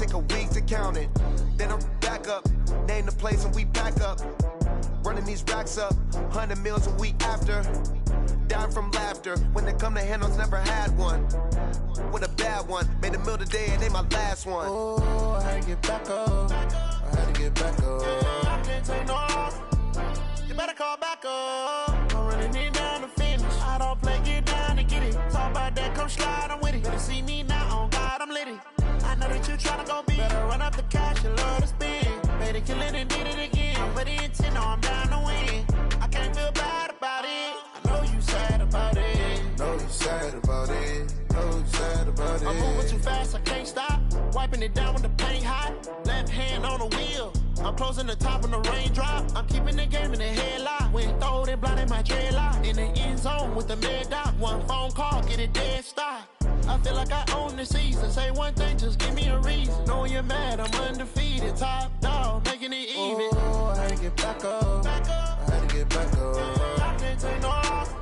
take a week to count it. Then I'm back up, name the place and we pack up. Running these racks up, 100 meals a week after. Dying from laughter, when they come to handles, never had one. With a bad one, made a meal today and ain't my last one. Oh, I had to get back up, I had to get back up. I can't take no off, you better call back up. I'm running it down to finish, I don't play, get down to get it. Talk about that, come slide, I'm with it. Better see me now, on God, I'm litty. I know that you tryna go big, better run up the cash, you love to spend. Better kill it and did it again, but the intent, no, I'm down to win. I can't feel bad about it, I know you sad about it. Know you sad about it, know you sad about it. I'm moving too fast, I can't stop. Wiping it down with the paint hot. Left hand on the wheel, I'm closing the top when the raindrop. I'm keeping the game in the headlock. When throwed and blinded my dreadlock. In the end zone with the mad dot. One phone call, get it dead stop. I feel like I own the season. Say one thing, just give me a reason. Knowing you're mad, I'm undefeated. Top dog, making it even. Oh, I had to get back up. I had to get back up. I can't take no off.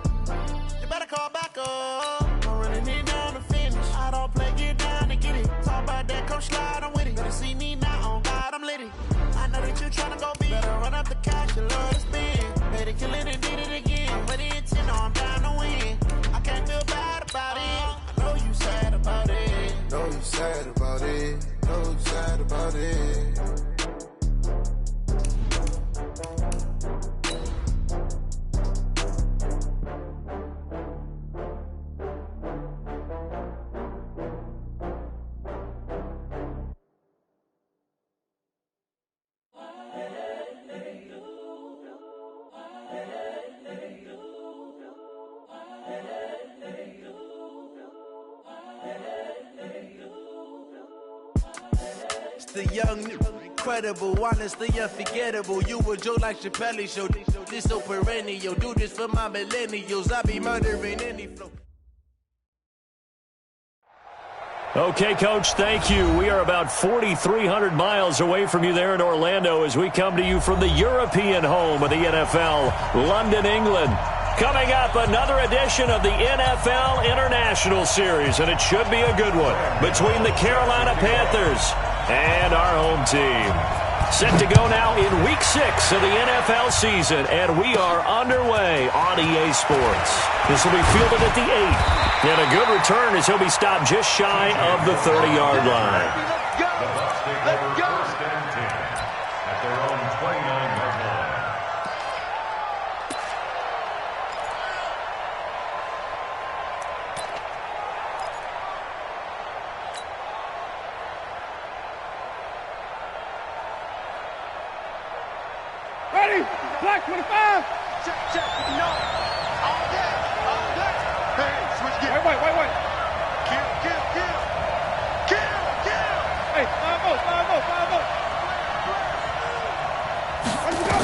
You better call back up. I'm running it down to finish. I don't play, get down to get it. Talk about that, come slide, I'm with it. Better see me now, on God, I'm litty. I know that you tryna go big. Better run up the cash, you love to spend. Better kill it and did it again. But the intent, no, I'm down to win. I can't feel bad about it. I know you sad about it. Know you sad about it. Know you sad about it. The young, incredible, honestly unforgettable. You a joke like Chappelle Show. This so perennial. Do this for my millennials. I be murdering any flow. Okay, Coach, thank you. We are about 4,300 miles away from you there in Orlando as we come to you from the European home of the NFL, London, England. Coming up, another edition of the NFL International Series, and it should be a good one, between the Carolina Panthers and our home team. Set to go now in Week 6 of the NFL season, and we are underway on EA Sports. This will be fielded at the 8, and a good return as he'll be stopped just shy of the 30-yard line. Let's go! Let's go! First and 10 at their own 29-yard line. Ready? Black 25. Check, check. No. All day. All day. Hey, switch gears. Wait. Kill, kill, kill. Kill, kill. Hey, 5-0. Let's go.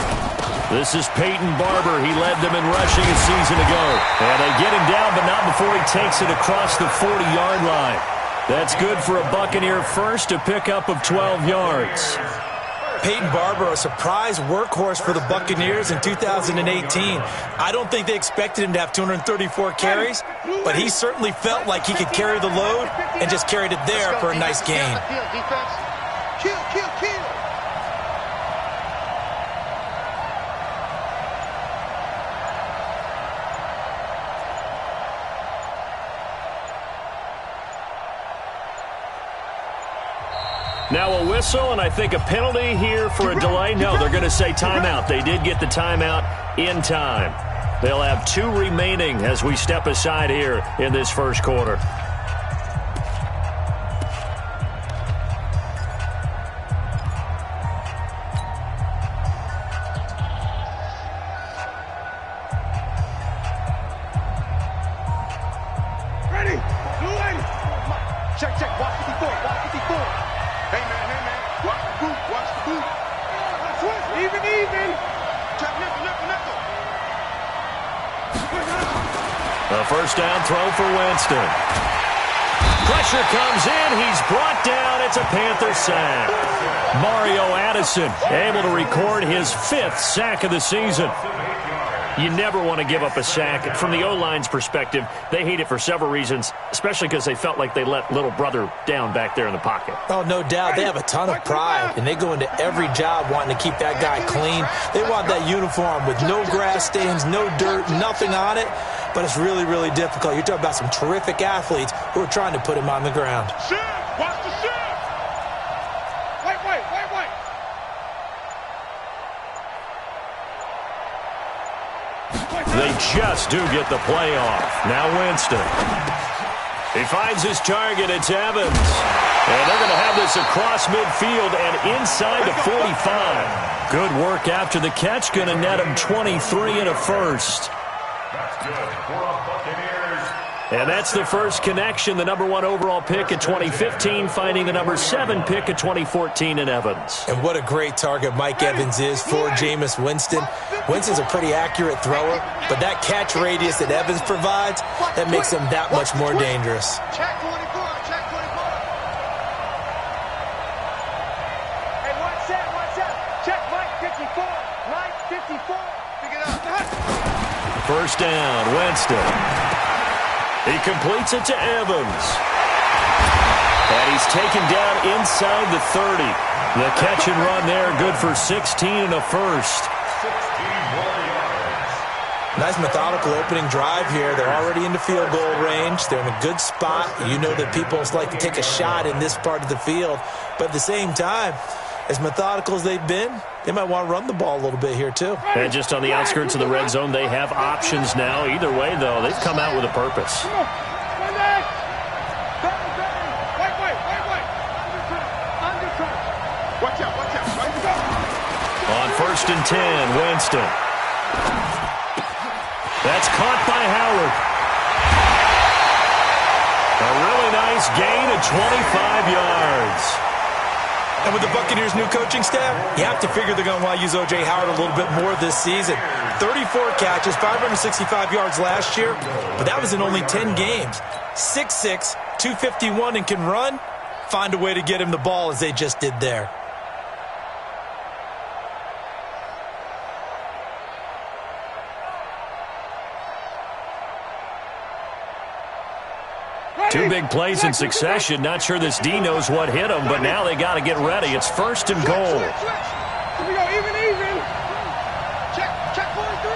This is Peyton Barber. He led them in rushing a season ago. And they get him down, but not before he takes it across the 40-yard line. That's good for a Buccaneer first, a pickup of 12 yards. Peyton Barber, a surprise workhorse for the Buccaneers in 2018. I don't think they expected him to have 234 carries, but he certainly felt like he could carry the load and just carried it there for a nice gain. Kill, kill, kill. Now a whistle, and I think a penalty here for a delay. No, they're going to say timeout. They did get the timeout in time. They'll have 2 remaining as we step aside here in this first quarter. Ready? Check, check. Watch 54. Watch 54. Hey, man. Watch the boot. Watch the boot. Switch. Even. Check, nickel. A first down throw for Winston. Pressure comes in. He's brought down. It's a Panther sack. Mario Addison able to record his 5th sack of the season. You never want to give up a sack. From the O-line's perspective, they hate it for several reasons, especially because they felt like they let little brother down back there in the pocket. Oh, no doubt. They have a ton of pride, and they go into every job wanting to keep that guy clean. They want that uniform with no grass stains, no dirt, nothing on it. But it's really, really difficult. You're talking about some terrific athletes who are trying to put him on the ground. Shift! Watch the shift! Wait. They just do get the play off. Now Winston. He finds his target. It's Evans. And they're going to have this across midfield and inside the 45. Good work after the catch. Going to net him 23 and a first. That's good for the Buccaneers. And that's the first connection. The number 1 overall pick in 2015 finding the number 7 pick in 2014 in Evans. And what a great target Mike Evans is for Jameis Winston. Winston's a pretty accurate thrower, but that catch radius that Evans provides, that makes him that much more dangerous. Check 24, check 24. Hey, watch out. Check Mike 54. Mike 54. Pick it up. First down, Winston. He completes it to Evans. And he's taken down inside the 30. The catch and run there, good for 16 and a first. 16 more yards. Nice methodical opening drive here. They're already into field goal range. They're in a good spot. You know that people like to take a shot in this part of the field. But at the same time, as methodical as they've been, they might want to run the ball a little bit here too. And just on the outskirts of the red zone, they have options now. Either way, though, they've come out with a purpose. Wait. Undercut. Watch out. On first and 10, Winston. That's caught by Howard. A really nice gain of 25 yards. And with the Buccaneers' new coaching staff, you have to figure they're going to want to use O.J. Howard a little bit more this season. 34 catches, 565 yards last year, but that was in only 10 games. 6'6", 251, and can run. Find a way to get him the ball as they just did there. Two big plays in succession. Not sure this D knows what hit him, but now they got to get ready. It's first and goal. Here we go, even. Check 43.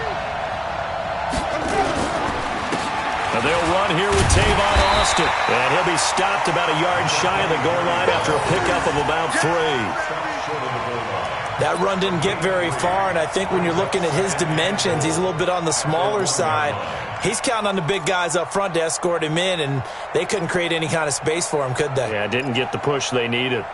Now they'll run here with Tavon Austin. And he'll be stopped about a yard shy of the goal line after a pickup of about 3. That run didn't get very far, and I think when you're looking at his dimensions, he's a little bit on the smaller side. He's counting on the big guys up front to escort him in, and they couldn't create any kind of space for him, could they? Yeah, didn't get the push they needed.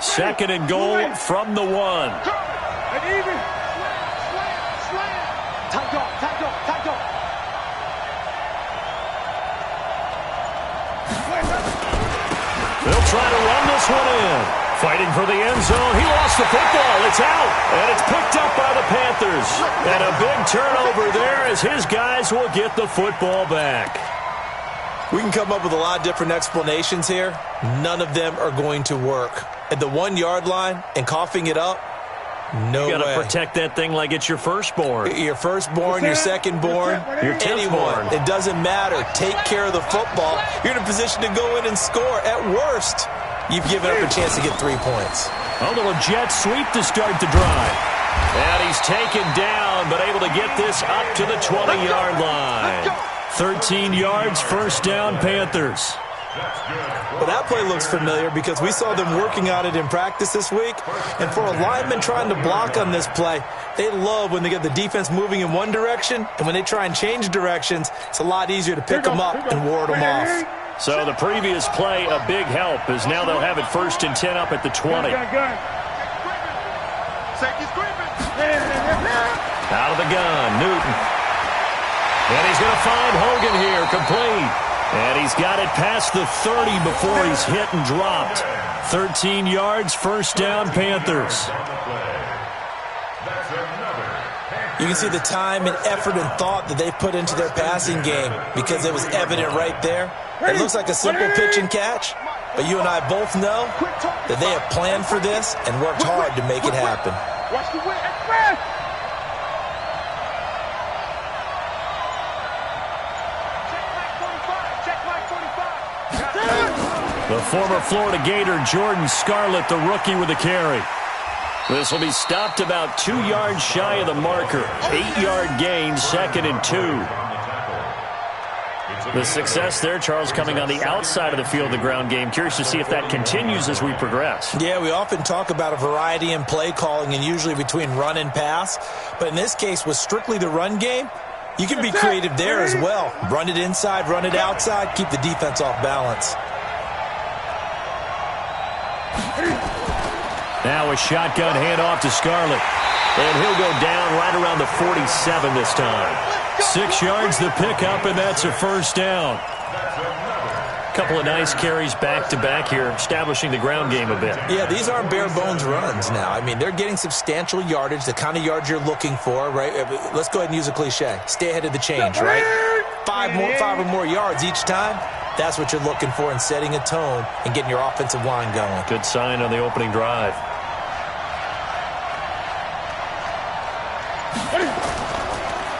Second and goal from the 1. And even. Slam. Tight dog. They'll try to run this one in. Fighting for the end zone. He lost the football. It's out. And it's picked up by the Panthers. And a big turnover there as his guys will get the football back. We can come up with a lot of different explanations here. None of them are going to work. At the 1 yard line and coughing it up, no way. You got to protect that thing like it's your firstborn. Your firstborn, your secondborn, your anyone. It doesn't matter. Take care of the football. You're in a position to go in and score. At worst, you've given up a chance to get 3 points. A little jet sweep to start the drive. And he's taken down, but able to get this up to the 20-yard line. 13 yards, first down, Panthers. Well, that play looks familiar because we saw them working on it in practice this week. And for a lineman trying to block on this play, they love when they get the defense moving in one direction. And when they try and change directions, it's a lot easier to pick them up and ward them off. So the previous play, a big help, as now they'll have it first and 10 up at the 20. Out of the gun, Newton. And he's going to find Hogan here, complete. And he's got it past the 30 before he's hit and dropped. 13 yards, first down, Panthers. You can see the time and effort and thought that they put into their passing game because it was evident right there. It looks like a simple pitch and catch, But you and I both know that they have planned for this and worked hard to make it happen. Watch the win. Express! Check Mike 45. The former Florida Gator, Jordan Scarlett, the rookie with the carry. This will be stopped about 2 yards shy of the marker. 8-yard gain, 2nd and 2. The success there, Charles, coming on the outside of the field, the ground game. Curious to see if that continues as we progress. Yeah, we often talk about a variety in play calling and usually between run and pass. But in this case, with strictly the run game, you can be creative there as well. Run it inside, run it outside, keep the defense off balance. Now a shotgun handoff to Scarlett. And he'll go down right around the 47 this time. 6 yards the pickup, and that's a first down. A couple of nice carries back-to-back here, establishing the ground game a bit. Yeah, these aren't bare-bones runs now. I mean, they're getting substantial yardage, the kind of yards you're looking for, right? Let's go ahead and use a cliche. Stay ahead of the change, right? 5 or more yards each time. That's what you're looking for in setting a tone and getting your offensive line going. Good sign on the opening drive.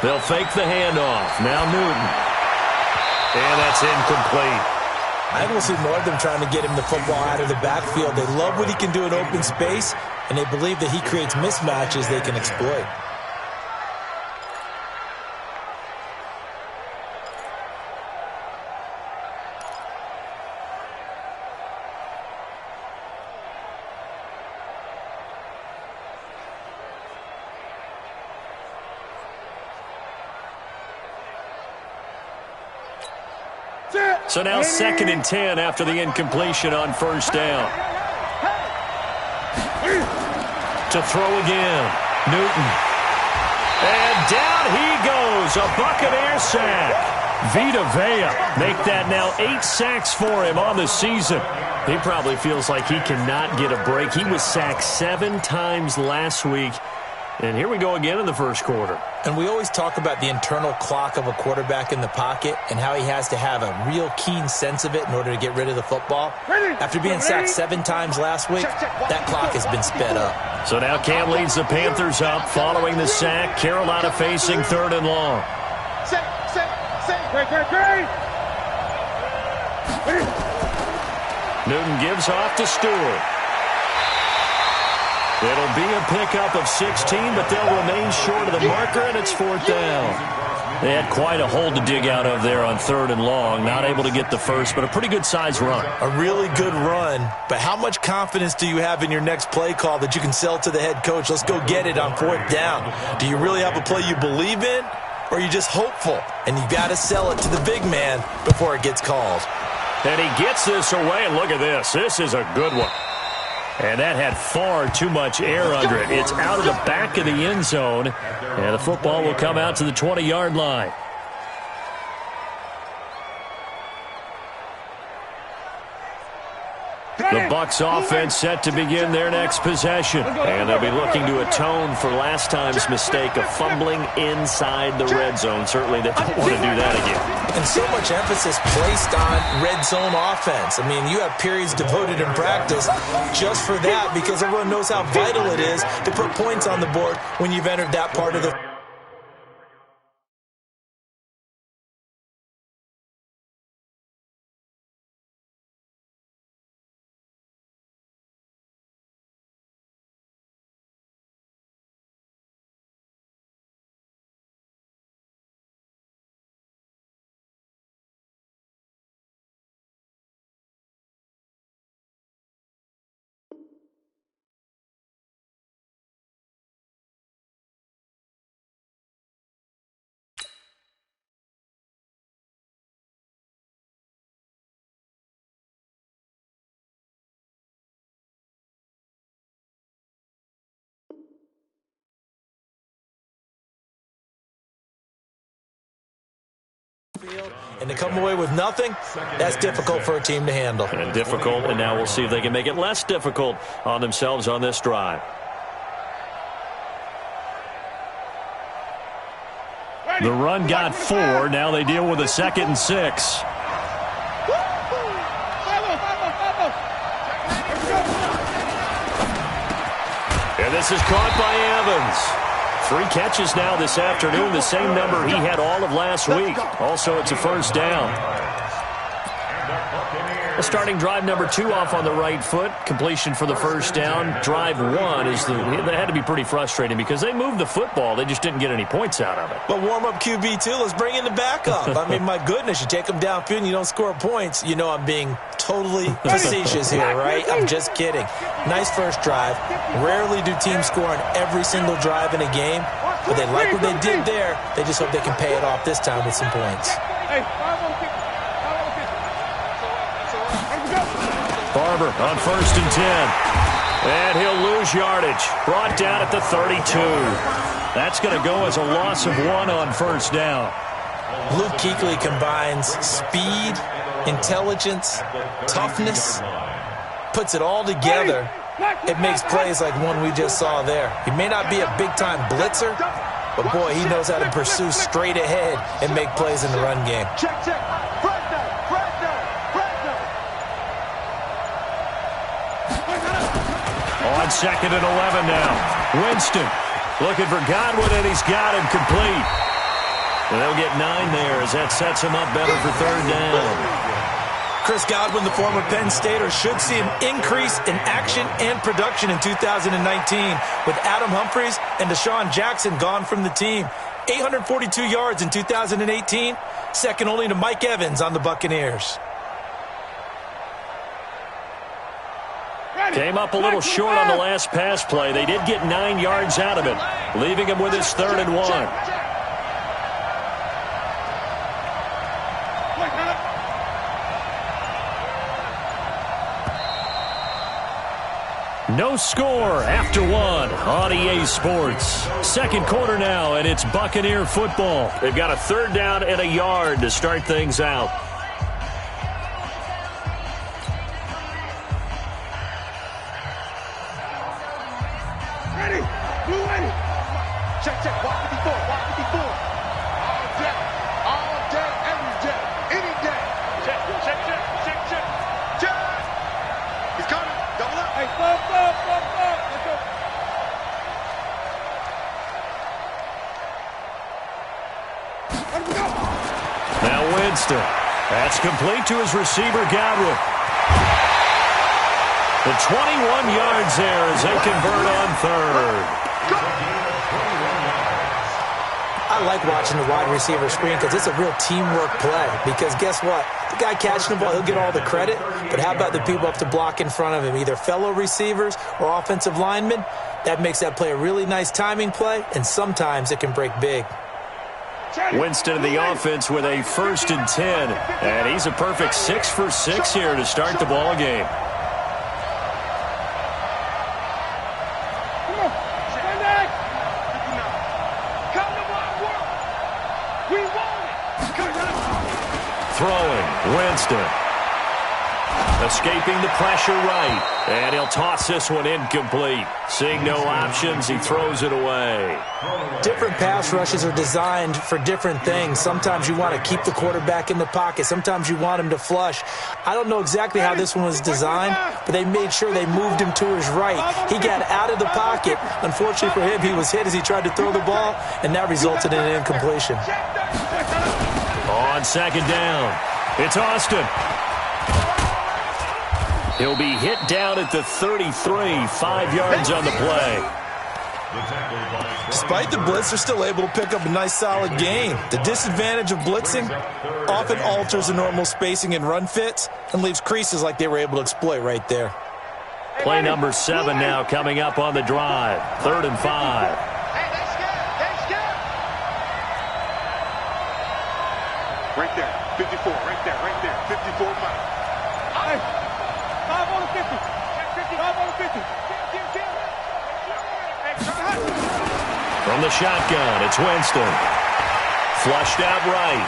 They'll fake the handoff. Now Newton. And that's incomplete. I think we'll see more of them trying to get him the football out of the backfield. They love what he can do in open space, and they believe that he creates mismatches they can exploit. So now 2nd and 10 after the incompletion on first down. To throw again. Newton. And down he goes. A Buccaneer sack. Vita Vea make that now 8 sacks for him on the season. He probably feels like he cannot get a break. He was sacked 7 times last week. And here we go again in the first quarter. And we always talk about the internal clock of a quarterback in the pocket and how he has to have a real keen sense of it in order to get rid of the football. After being sacked 7 times last week, that clock has been sped up. So now Cam leads the Panthers up following the sack. Carolina facing 3rd and long. Newton gives off to Stewart. It'll be a pickup of 16, but they'll remain short of the marker, and it's 4th down. They had quite a hole to dig out of there on 3rd and long. Not able to get the first, but a pretty good-sized run. A really good run, but how much confidence do you have in your next play call that you can sell to the head coach? Let's go get it on 4th down. Do you really have a play you believe in, or are you just hopeful? And you got to sell it to the big man before it gets called. And he gets this away, and look at this. This is a good one. And that had far too much air under it. It's out of the back of the end zone, and the football will come out to the 20-yard line. The Bucs offense set to begin their next possession. And they'll be looking to atone for last time's mistake of fumbling inside the red zone. Certainly they don't want to do that again. And so much emphasis placed on red zone offense. I mean, you have periods devoted in practice just for that because everyone knows how vital it is to put points on the board when you've entered that part of the and to come away with nothing, that's difficult for a team to handle. And difficult, and now we'll see if they can make it less difficult on themselves on this drive. The run got 4. Now they deal with a 2nd and 6. this is caught by Evans. 3 catches now this afternoon, the same number he had all of last week. Also, it's a first down. Starting drive number 2 off on the right foot. Completion for the first down. Drive 1 that had to be pretty frustrating because they moved the football. They just didn't get any points out of it. But warm-up QB, too. Let's bring in the backup. I mean, my goodness, you take them downfield and you don't score points. You know I'm being totally facetious here, right? I'm just kidding. Nice first drive. Rarely do teams score on every single drive in a game, but they like what they did there. They just hope they can pay it off this time with some points. Barber on 1st and 10. And he'll lose yardage. Brought down at the 32. That's going to go as a loss of 1 on first down. Luke Kuechly combines speed, intelligence, toughness, puts it all together. It makes plays like one we just saw there. He may not be a big-time blitzer, but, boy, he knows how to pursue straight ahead and make plays in the run game. Check. On 2nd and 11 now. Winston looking for Godwin, and he's got him complete. And they'll get 9 there as that sets him up better for 3rd down. Chris Godwin, the former Penn Stater, should see an increase in action and production in 2019 with Adam Humphries and Deshaun Jackson gone from the team. 842 yards in 2018, second only to Mike Evans on the Buccaneers. Came up a little short on the last pass play. They did get 9 yards out of it, leaving him with his 3rd and 1. No score after 1 on EA Sports. 2nd quarter now, and it's Buccaneer football. They've got a 3rd down and a yard to start things out. Check. Walk 54. All day, every day, any day. Check. He's coming. Double up. Hey, stop. Let's go. Now Winston. That's complete to his receiver, Godwin. The 21 yards there as they convert on 3rd. I like watching the wide receiver screen because it's a real teamwork play. Because guess what? The guy catching the ball, he'll get all the credit. But how about the people up to block in front of him, either fellow receivers or offensive linemen? That makes that play a really nice timing play, and sometimes it can break big. Winston in the offense with a 1st and 10. And he's a perfect 6 for 6 here to start the ball game. Throwing, Winston. Escaping the pressure right. And he'll toss this one incomplete. Seeing no options, he throws it away. Different pass rushes are designed for different things. Sometimes you want to keep the quarterback in the pocket. Sometimes you want him to flush. I don't know exactly how this one was designed, but they made sure they moved him to his right. He got out of the pocket. Unfortunately for him, he was hit as he tried to throw the ball, and that resulted in an incompletion. On 2nd down, it's Austin. He'll be hit down at the 33, 5 yards on the play. Despite the blitz, they're still able to pick up a nice, solid gain. The disadvantage of blitzing often alters the normal spacing and run fits and leaves creases like they were able to exploit right there. Play number 7 now coming up on the drive. 3rd and 5. Hey, they scared. Right there, 54, right there, 54 miles. Hey, 5 on the 50. 5 on the 50. From the shotgun, it's Winston. Flushed out right.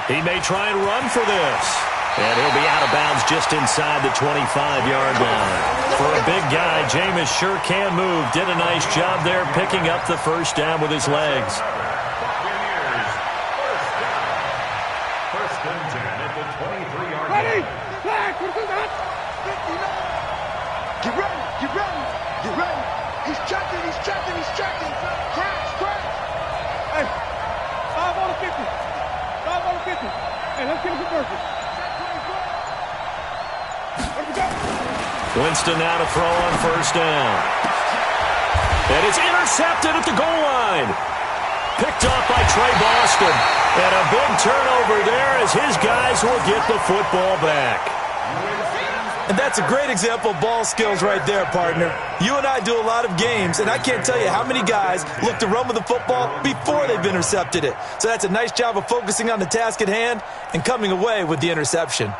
He may try and run for this. And he'll be out of bounds just inside the 25-yard line. For a big guy, Jameis sure can move. Did a nice job there picking up the first down with his legs. First and 10 at the 23-yard line. Ready? Flag. Get ready. He's checking. Crash. Hey, 5 on the 50. 5 on the 50. Hey, let's get a conversion. Let's go. Winston now to throw on first down. And it's intercepted at the goal line. Picked off by Trey Boston. And a big turnover there as his guys will get the football back. And that's a great example of ball skills right there, partner. You and I do a lot of games, and I can't tell you how many guys look to run with the football before they've intercepted it. So that's a nice job of focusing on the task at hand and coming away with the interception.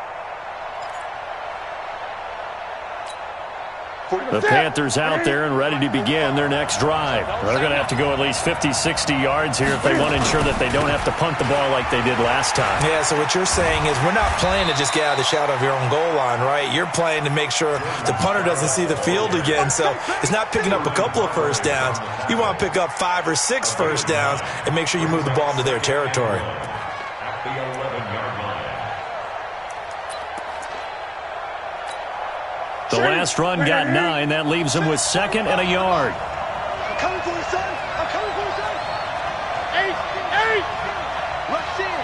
The Panthers out there and ready to begin their next drive. They're going to have to go at least 50, 60 yards here if they want to ensure that they don't have to punt the ball like they did last time. Yeah, so what you're saying is we're not playing to just get out of the shadow of your own goal line, right? You're playing to make sure the punter doesn't see the field again. So it's not picking up a couple of first downs. You want to pick up 5 or 6 first downs and make sure you move the ball into their territory. At the 11-yard line. The last run got 9. That leaves them with 2nd and a yard. I'm coming for you, son. I'm coming for you, son. 8. Rush in.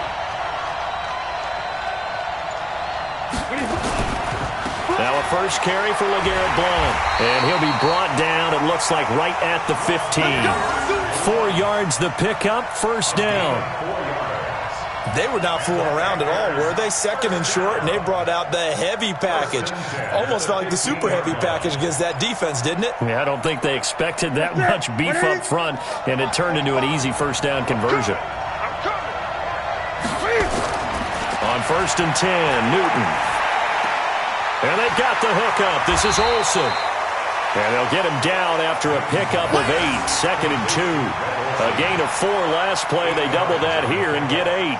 Now a first carry for LeGarrette Blount. And he'll be brought down, it looks like, right at the 15. 4 yards the pickup, first down. They were not fooling around at all, were they? 2nd and short, and they brought out the heavy package. Almost felt like the super heavy package against that defense, didn't it? Yeah, I don't think they expected that much beef up front, and it turned into an easy first down conversion. On 1st and 10, Newton. And they've got the hookup. This is Olsen. And they'll get him down after a pickup of 8, 2nd and 2. A gain of 4 last play. They double that here and get 8.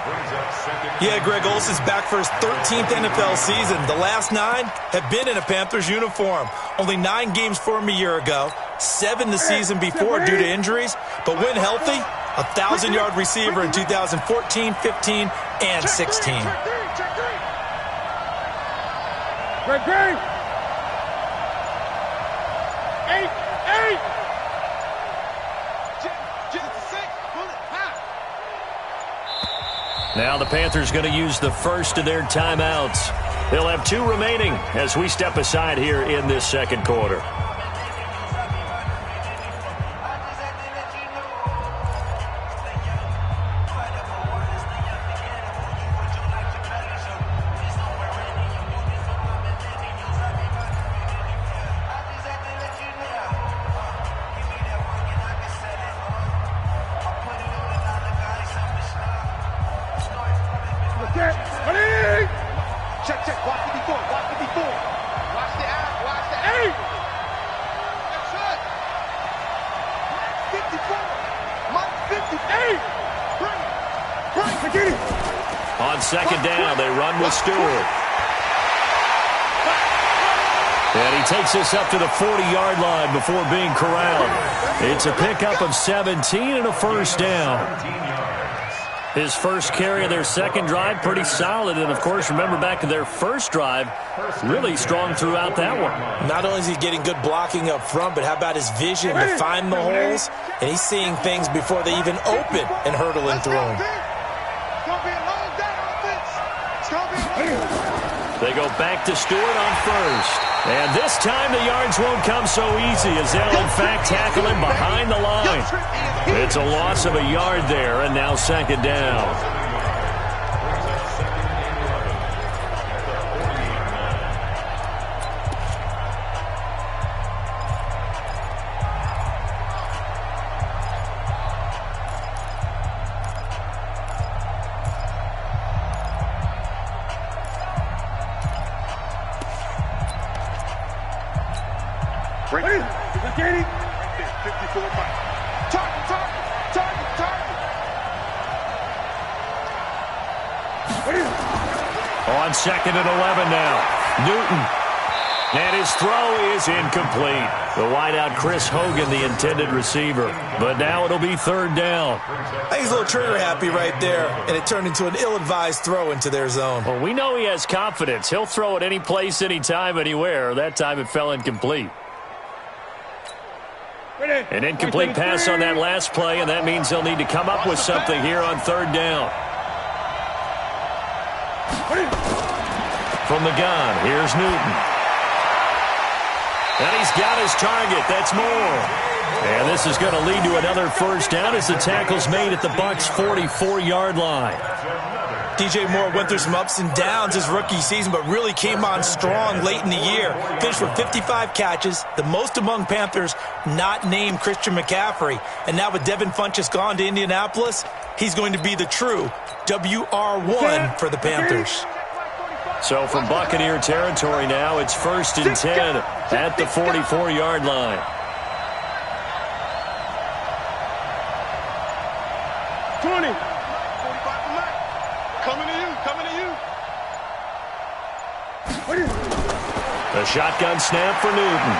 Yeah, Greg Olsen's back for his 13th NFL season. The last 9 have been in a Panthers uniform. Only 9 games for him a year ago, 7 the season before due to injuries. But when healthy, a 1,000-yard receiver in 2014, 15, and 16. Greg. 8. Now the Panthers going to use the first of their timeouts. They'll have 2 remaining as we step aside here in this second quarter. Check. Watch 54. Watch the out. Watch the 8. That's it. 54. Mike 58. Bring. On 2nd down, they run with Stewart. And he takes us up to the 40-yard line before being corralled. It's a pickup of 17 and a first down. His first carry of their second drive, pretty solid. And, of course, remember back to their first drive, really strong throughout that one. Not only is he getting good blocking up front, but how about his vision to find the holes? And he's seeing things before they even open and hurdling through them. They go back to Stewart on first. And this time the yards won't come so easy as they'll, in fact, tackle him behind the line. It's a loss of a yard there, and now 2nd down. Target. 54 Mike. Target. On 2nd and 11 now. Newton. And his throw is incomplete. The wideout Chris Hogan, the intended receiver. But now it'll be 3rd down. I think he's a little trigger happy right there, and it turned into an ill-advised throw into their zone. Well, we know he has confidence. He'll throw it any place, anytime, anywhere. That time it fell incomplete. An incomplete pass on that last play, and that means they'll need to come up with something here on third down. From the gun, here's Newton. And he's got his target. That's Moore. And this is going to lead to another first down as the tackle's made at the Bucs' 44-yard line. DJ Moore went through some ups and downs his rookie season, but really came on strong late in the year. Finished with 55 catches, the most among Panthers not named Christian McCaffrey. And now with Devin Funchess gone to Indianapolis, he's going to be the true WR1 for the Panthers. So from Buccaneer territory now, it's 1st and 10 at the 44-yard line. The shotgun snap for Newton.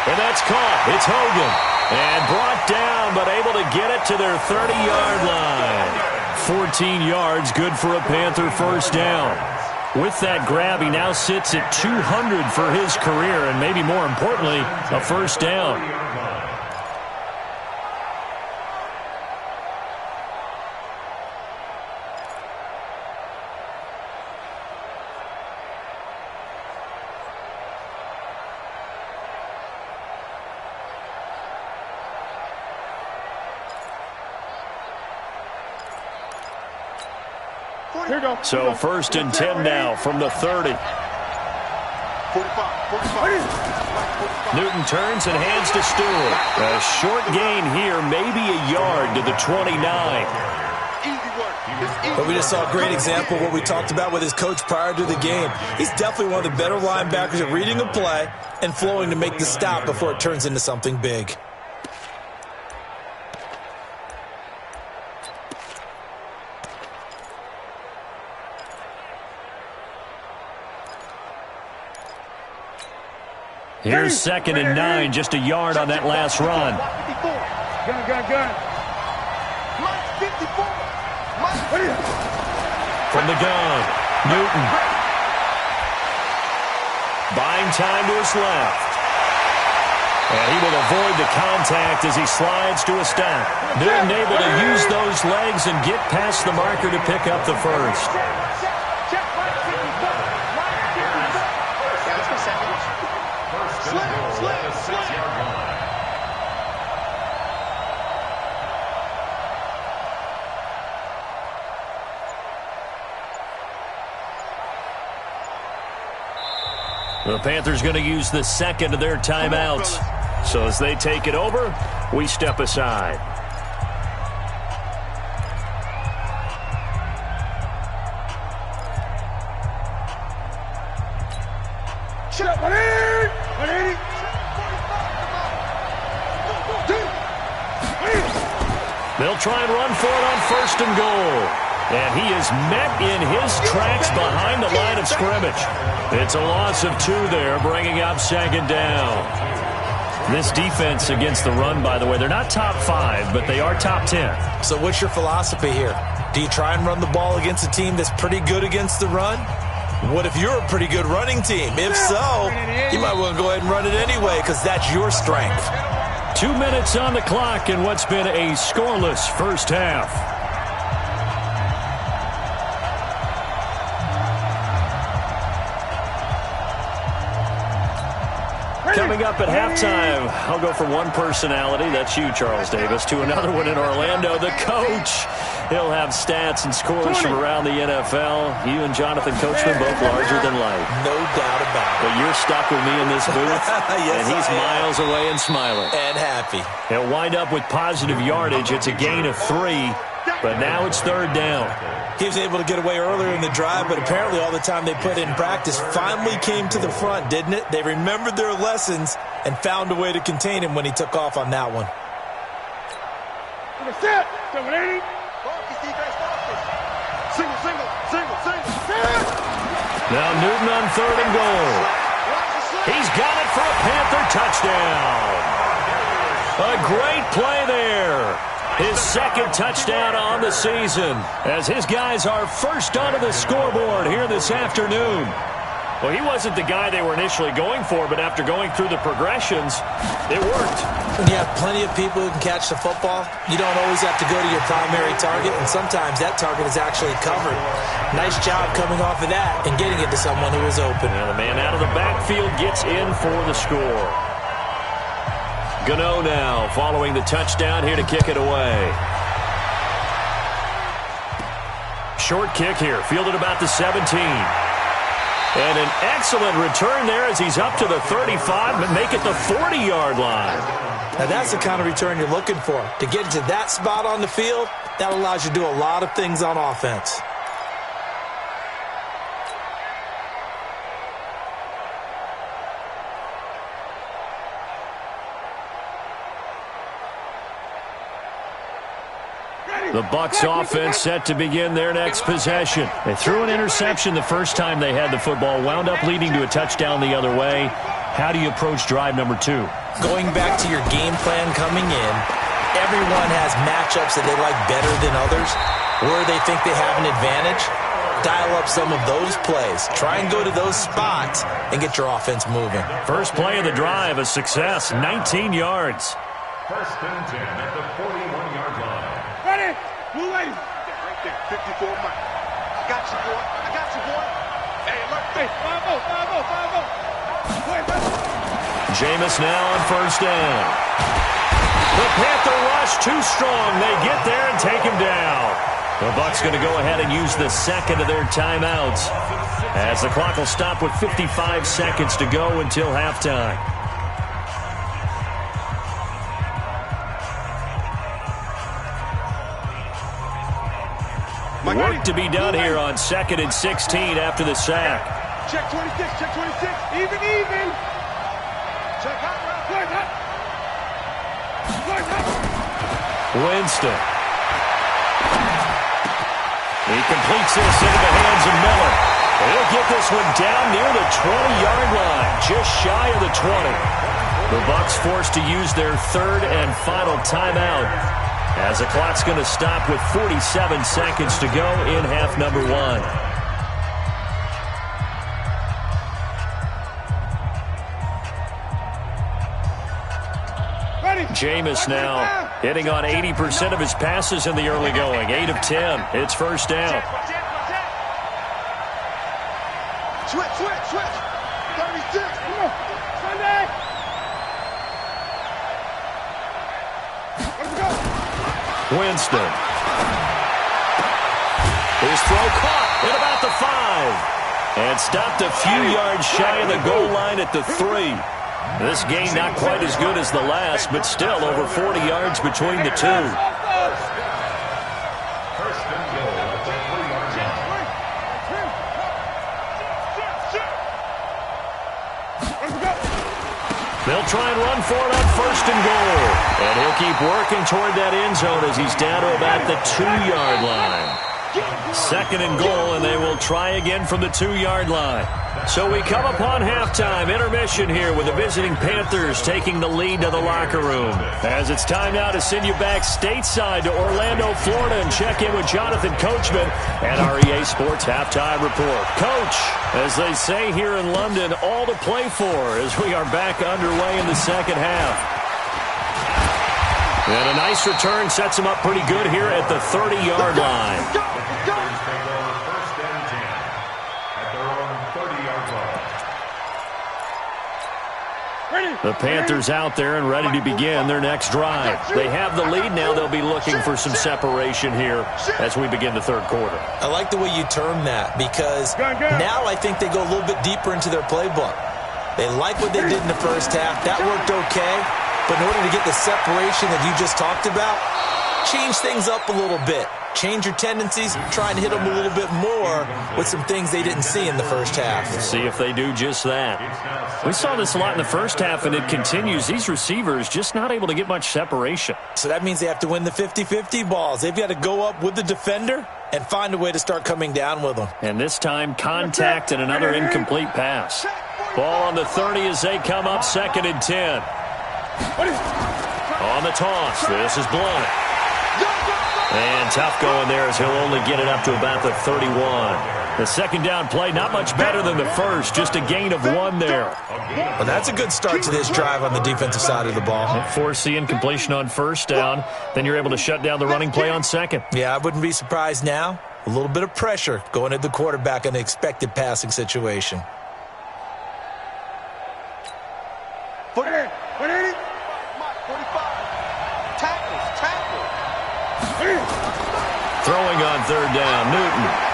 And that's caught. It's Hogan. And brought down, but able to get it to their 30-yard line. 14 yards, good for a Panther first down. With that grab, he now sits at 200 for his career, and maybe more importantly, a first down. So 1st and 10 now from the 30. 45. Newton turns and hands to Stewart. A short gain here, maybe a yard to the 29. But we just saw a great example of what we talked about with his coach prior to the game. He's definitely one of the better linebackers at reading a play and flowing to make the stop before it turns into something big. Here's 2nd and 9, just a yard on that last run. Gun. From the gun, Newton. Buying time to his left. And he will avoid the contact as he slides to a stop. Newton able to use those legs and get past the marker to pick up the first. The Panthers going to use the second of their timeouts. So as they take it over, we step aside. They'll try and run for it on 1st and goal. And he is met in his tracks behind the line of scrimmage. It's a loss of 2 there, bringing up 2nd down. This defense against the run, by the way, they're not top 5, but they are top 10. So what's your philosophy here? Do you try and run the ball against a team that's pretty good against the run? What if you're a pretty good running team? If so, you might want to go ahead and run it anyway because that's your strength. 2 minutes on the clock in what's been a scoreless first half. Coming up at halftime, I'll go from one personality, that's you, Charles Davis, to another one in Orlando, the coach. He'll have stats and scores from around the NFL. You and Jonathan Coachman both larger than life. No doubt about it. But you're stuck with me in this booth, yes, and he's miles away and smiling. And happy. He'll wind up with positive yardage. It's a gain of 3, but now it's 3rd down. He was able to get away earlier in the drive, but apparently all the time they put in practice finally came to the front, didn't it? They remembered their lessons and found a way to contain him when he took off on that one. Now Newton on 3rd and goal. He's got it for a Panther touchdown. A great play there. His 2nd touchdown on the season as his guys are first onto the scoreboard here this afternoon. Well, he wasn't the guy they were initially going for, but after going through the progressions, it worked. When you have plenty of people who can catch the football, you don't always have to go to your primary target, and sometimes that target is actually covered. Nice job coming off of that and getting it to someone who was open. And the man out of the backfield gets in for the score. Gano now following the touchdown here to kick it away. Short kick here, fielded about the 17. And an excellent return there as he's up to the 35, but make it the 40-yard line. Now that's the kind of return you're looking for. To get to that spot on the field, that allows you to do a lot of things on offense. The Bucs offense set to begin their next possession. They threw an interception the first time they had the football, wound up leading to a touchdown the other way. How do you approach drive number 2? Going back to your game plan coming in, everyone has matchups that they like better than others, where they think they have an advantage. Dial up some of those plays. Try and go to those spots and get your offense moving. First play of the drive, a success, 19 yards. First and 10 at the 41-yard line. Ready? Blue lady. Right there, 54 Mike. I got you, boy. I got you, boy. Hey, look. Hey, 5-0. Jameis now on first down. The Panther rush too strong. They get there and take him down. The Bucs going to go ahead and use the second of their timeouts as the clock will stop with 55 seconds to go until halftime. Work to be done here on 2nd and 16 after the sack. Check 26, check 26. Even. Check out, Winston. He completes this into the hands of Miller. He'll get this one down near the 20-yard line, just shy of the 20. The Bucs forced to use their third and final timeout as the clock's going to stop with 47 seconds to go in half number 1. Jameis now hitting on 80% of his passes in the early going. 8 of 10. It's first down. Switch. 36. Come on. Sunday. Let's go. Winston. His throw caught at about the 5. And stopped a few yards shy of the goal line at the 3. This gain not quite as good as the last, but still over 40 yards between the two. First and goal at the 3-yard line. They'll try and run for it on first and goal. And he'll keep working toward that end zone as he's down to about the 2-yard line. 2nd and goal, and they will try again from the 2-yard line. So we come upon halftime intermission here with the visiting Panthers taking the lead to the locker room. As it's time now to send you back stateside to Orlando, Florida, and check in with Jonathan Coachman and our EA Sports Halftime Report. Coach, as they say here in London, all to play for as we are back underway in the second half. And a nice return sets them up pretty good here at the 30-yard line. The Panthers out there and ready to begin their next drive. They have the lead now. They'll be looking for some separation here as we begin the third quarter. I like the way you term that because now I think they go a little bit deeper into their playbook. They like what they did in the first half. That worked okay. But in order to get the separation that you just talked about, change things up a little bit. Change your tendencies, try and hit them a little bit more with some things they didn't see in the first half. We'll see if they do just that. We saw this a lot in the first half, and it continues. These receivers just not able to get much separation. So that means they have to win the 50-50 balls. They've got to go up with the defender and find a way to start coming down with them. And this time, contact and another incomplete pass. Ball on the 30 as they come up 2nd and 10. On the toss, this is Blunt. And tough going there as he'll only get it up to about the 31. The second down play, not much better than the first, just a gain of 1 there. Well, that's a good start to this drive on the defensive side of the ball. Force the incompletion on first down, then you're able to shut down the running play on second. Yeah, I wouldn't be surprised now. A little bit of pressure going at the quarterback in the expected passing situation. 40, 45. Throwing on third down, Newton.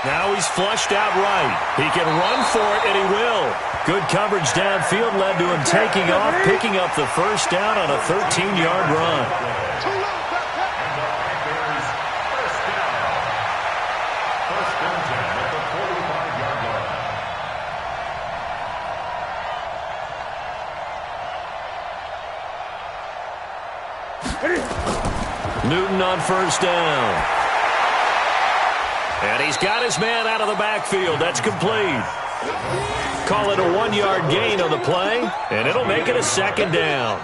Now he's flushed out right. He can run for it, and he will. Good coverage downfield led to him taking off, picking up the first down on a 13-yard run. First and 10 at the 45-yard line. Newton on first down. And he's got his man out of the backfield. That's complete. Call it a 1-yard gain on the play, and it'll make it a second down.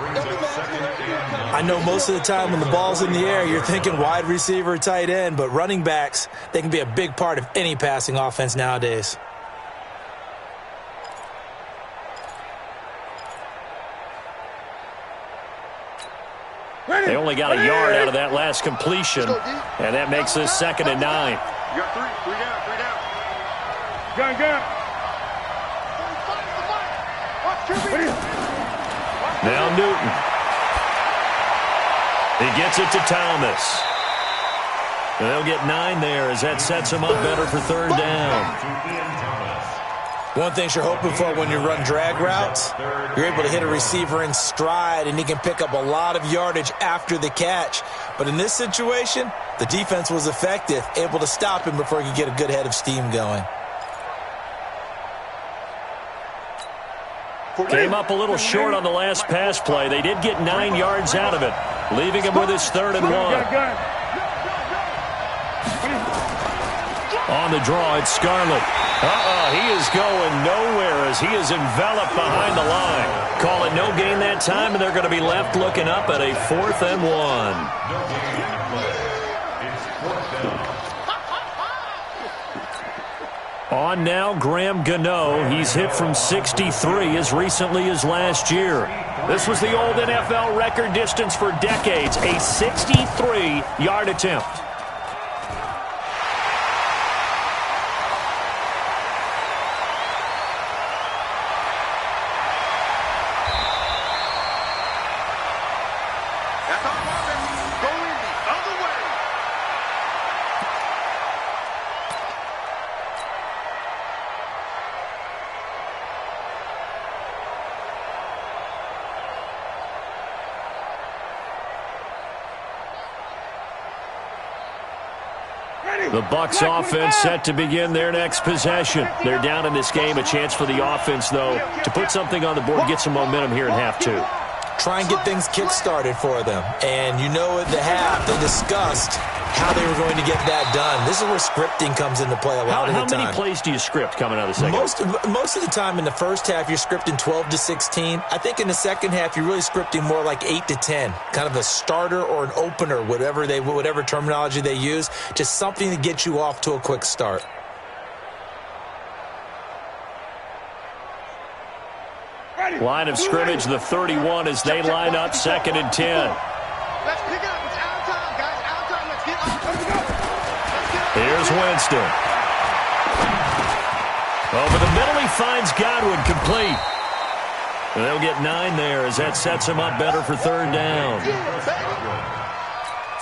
I know most of the time when the ball's in the air, you're thinking wide receiver, tight end, but running backs, they can be a big part of any passing offense nowadays. They only got a yard out of that last completion, and that makes this 2nd and 9. You got three down. Gun. Now Newton. He gets it to Thomas. And they'll get 9 there as that sets him up better for third down. One thing you're hoping for when you run drag routes, you're able to hit a receiver in stride, and he can pick up a lot of yardage after the catch. But in this situation, the defense was effective, able to stop him before he could get a good head of steam going. Came up a little short on the last pass play. They did get 9 yards out of it, leaving him with his 3rd and 1. On the draw, it's Scarlett. He is going nowhere as he is enveloped behind the line. Call it no gain that time, and they're going to be left looking up at a 4th and 1. On now, Graham Gano. He's hit from 63 as recently as last year. This was the old NFL record distance for decades, a 63-yard attempt. The Bucs offense set to begin their next possession. They're down in this game. A chance for the offense, though, to put something on the board, get some momentum here in half 2. Try and get things kick-started for them. And you know at the half, they discussed how they were going to get that done. This is where scripting comes into play a lot of the time. How many plays do you script coming out of the second? Most of the time in the first half, you're scripting 12 to 16. I think in the second half, you're really scripting more like 8 to 10. Kind of a starter or an opener, whatever terminology they use. Just something to get you off to a quick start. Line of scrimmage, the 31 as they line up 2nd and 10. Let's pick it up. It's our time, guys. Our time. Let's get up. Let's go. Here's Winston. Over the middle, he finds Godwin complete. And they'll get 9 there as that sets him up better for third down.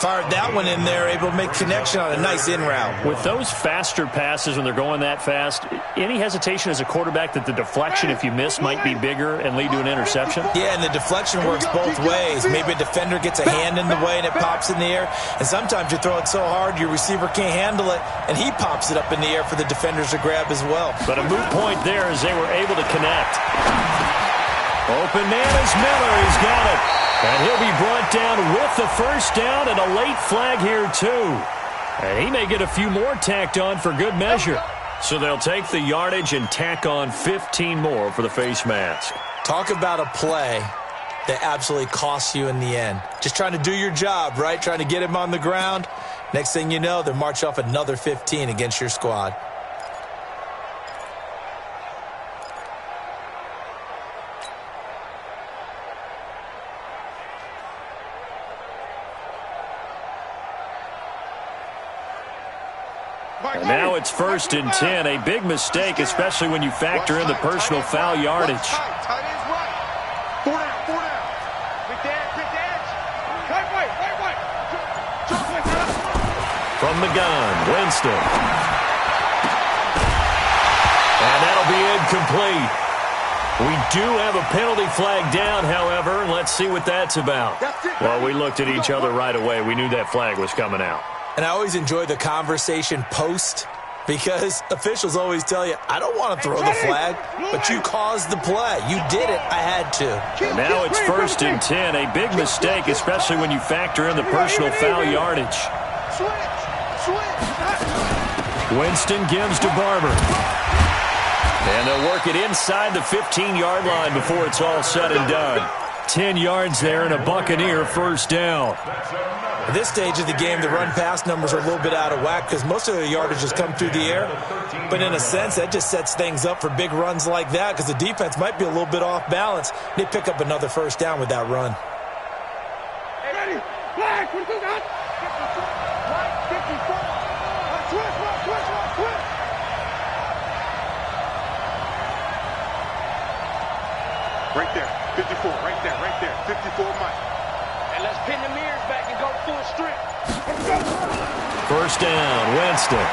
Fired that one in there, able to make connection on a nice in route. With those faster passes when they're going that fast, any hesitation as a quarterback that the deflection, if you miss, might be bigger and lead to an interception? Yeah, and the deflection works both ways. Maybe a defender gets a hand in the way and it pops in the air. And sometimes you throw it so hard your receiver can't handle it, and he pops it up in the air for the defenders to grab as well. But a moot point there as they were able to connect. Open man is Miller. He's got it. And he'll be brought down with the first down and a late flag here, too. And he may get a few more tacked on for good measure. So they'll take the yardage and tack on 15 more for the face mask. Talk about a play that absolutely costs you in the end. Just trying to do your job, right? Trying to get him on the ground. Next thing you know, they're marching off another 15 against your squad. And now it's 1st and 10. A big mistake, especially when you factor in the personal foul yardage. Tight end's right. 4 down, 4 down. Quick edge. From the gun, Winston. And that'll be incomplete. We do have a penalty flag down, however, and let's see what that's about. Well, we looked at each other right away. We knew that flag was coming out. And I always enjoy the conversation post, because officials always tell you, I don't want to throw the flag, but you caused the play. You did it. I had to. And now it's 1st and 10. A big mistake, especially when you factor in the personal foul yardage. Winston gives to Barber. And they'll work it inside the 15-yard line before it's all said and done. 10 yards there and a Buccaneer first down. At this stage of the game, the run-pass numbers are a little bit out of whack because most of the yardage has come through the air. But in a sense, that just sets things up for big runs like that because the defense might be a little bit off balance. They pick up another first down with that run. Hey, ready? Flag! What is that? 54. Twist. Right there. 54. Right there. 54 Mike. And let's pin the mirrors back and go full strength. First down, Winston.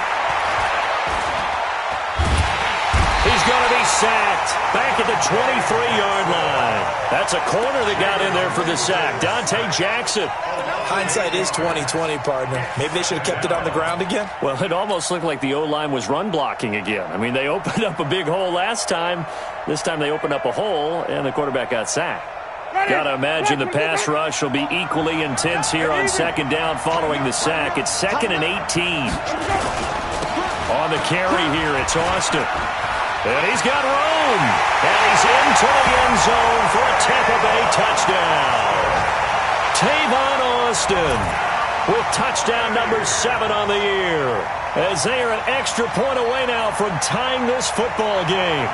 He's going to be sacked back at the 23-yard line. That's a corner that got in there for the sack. Dante Jackson. Hindsight is 20/20, partner. Maybe they should have kept it on the ground again. Well, it almost looked like the O-line was run blocking again. I mean, they opened up a big hole last time. This time they opened up a hole, and the quarterback got sacked. Got to imagine the pass rush will be equally intense here on 2nd down following the sack. It's 2nd and 18. On the carry here, it's Austin. And he's got room. And he's into the end zone for a Tampa Bay touchdown. Tavon Austin with touchdown number 7 on the year. As they are an extra point away now from tying this football game.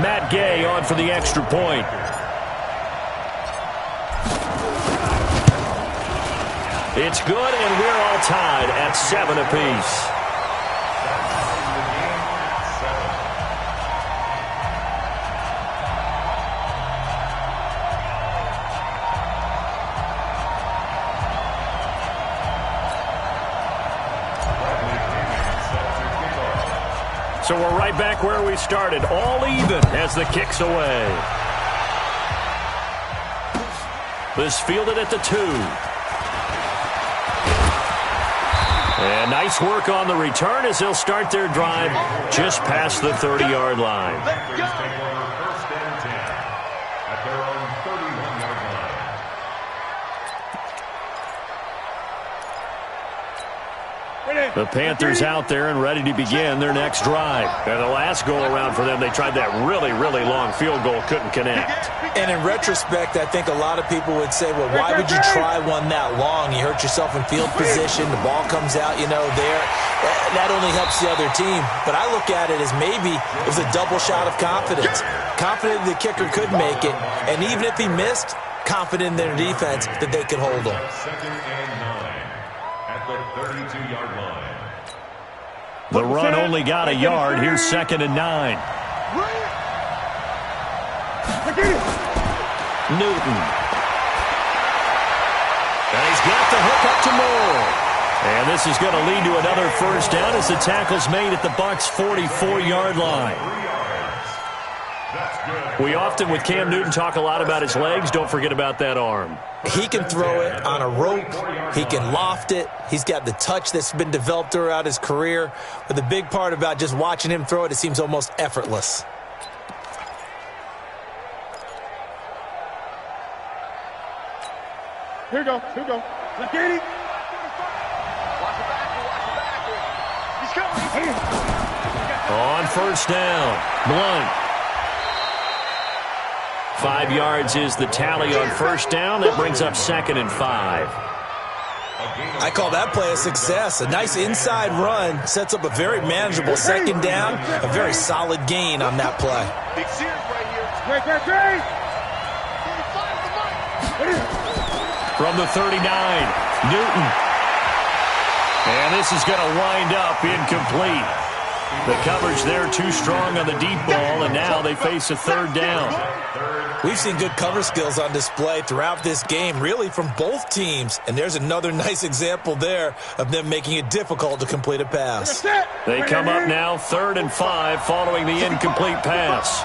Matt Gay on for the extra point. It's good, and we're all tied at 7 apiece. So we're right back where we started, all even as the kick's away. This fielded at the 2. And nice work on the return as they'll start their drive just past the 30-yard line. First and 10 at their own 31-yard line. The Panthers out there and ready to begin their next drive. And the last go-around for them, they tried that really, really long field goal, couldn't connect. And in retrospect, I think a lot of people would say, well, why would you try one that long? You hurt yourself in field position. The ball comes out, there. That only helps the other team. But I look at it as maybe it was a double shot of confidence. Confident the kicker could make it. And even if he missed, confident in their defense that they could hold him. 2nd and 9 at the 32-yard line. The run only got a yard. Here's 2nd and 9. Newton. And he's got the hook up to Moore. And this is going to lead to another first down as the tackle's made at the Bucs' 44-yard line. We often, with Cam Newton, talk a lot about his legs. Don't forget about that arm. He can throw it on a rope. He can loft it. He's got the touch that's been developed throughout his career. But the big part about just watching him throw it, it seems almost effortless. Here we go. Look at him. Watch it back. He's coming. On first down, Blunt. 5 yards is the tally on first down. That brings up 2nd and 5. I call that play a success. A nice inside run sets up a very manageable 2nd down. A very solid gain on that play. Big Sears right here. From the 39, Newton. And this is going to wind up incomplete. The coverage there too strong on the deep ball, and now they face a 3rd down. We've seen good cover skills on display throughout this game, really from both teams. And there's another nice example there of them making it difficult to complete a pass. They come up now 3rd and 5 following the incomplete pass.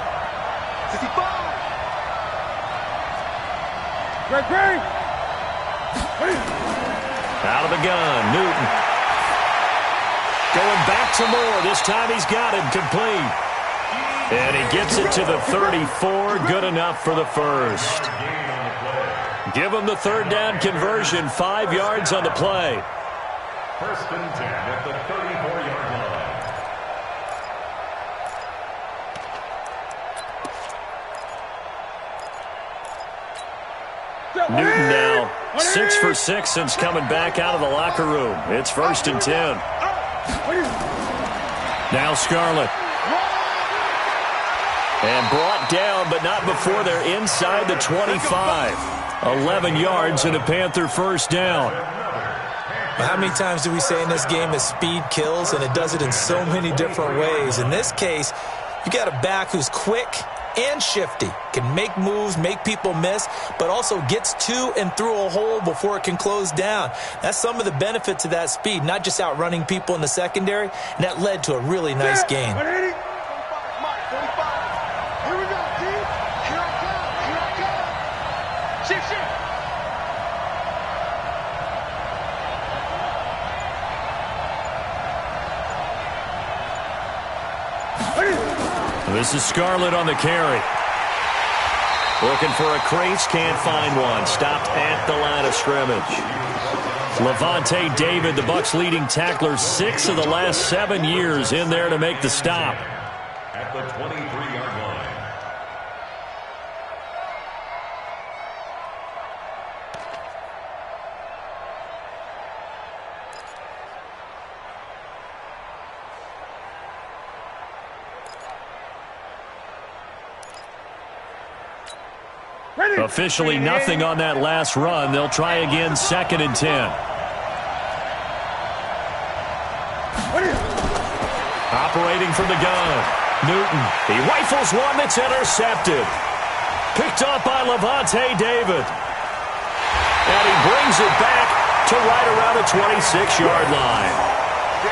Out of the gun, Newton. Going back to Moore. This time he's got it complete. And he gets it to the 34. Good enough for the first. Give him the 3rd down conversion. 5 yards on the play. 1st and 10 at the 34-yard line. Newton now 6 for 6 since coming back out of the locker room. It's 1st and 10. Now Scarlett. And brought down, but not before they're inside the 25. 11 yards and a Panther 1st down. How many times do we say in this game that speed kills, and it does it in so many different ways? In this case, you got a back who's quick and shifty, can make moves, make people miss, but also gets to and through a hole before it can close down. That's some of the benefits of that speed, not just outrunning people in the secondary, and that led to a really nice gain. This is Scarlett on the carry. Looking for a crease, can't find one. Stopped at the line of scrimmage. Levante David, the Bucs leading tackler, 6 of the last 7 years in there to make the stop. At the 23-yard line. Officially nothing on that last run. They'll try again, 2nd and 10. Operating from the gun, Newton. He rifles one that's intercepted. Picked off by Levante David. And he brings it back to right around the 26-yard line.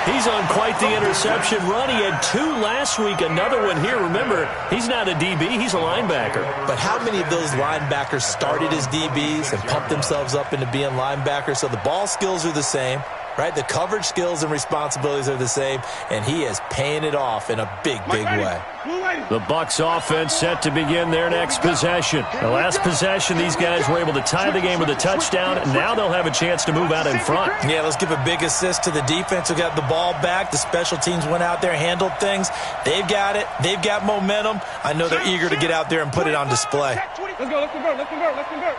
He's on quite the interception run. He had 2 last week, another one here. Remember, he's not a DB, he's a linebacker. But how many of those linebackers started as DBs and pumped themselves up into being linebackers? So the ball skills are the same, right? The coverage skills and responsibilities are the same, and he is paying it off in a big, big way. The Bucs offense set to begin their next possession. The last possession, these guys were able to tie the game with a touchdown, and now they'll have a chance to move out in front. Yeah, let's give a big assist to the defense who got the ball back. The special teams went out there, handled things. They've got it. They've got momentum. I know they're eager to get out there and put it on display. Let's go, let's convert, let's convert, let's convert.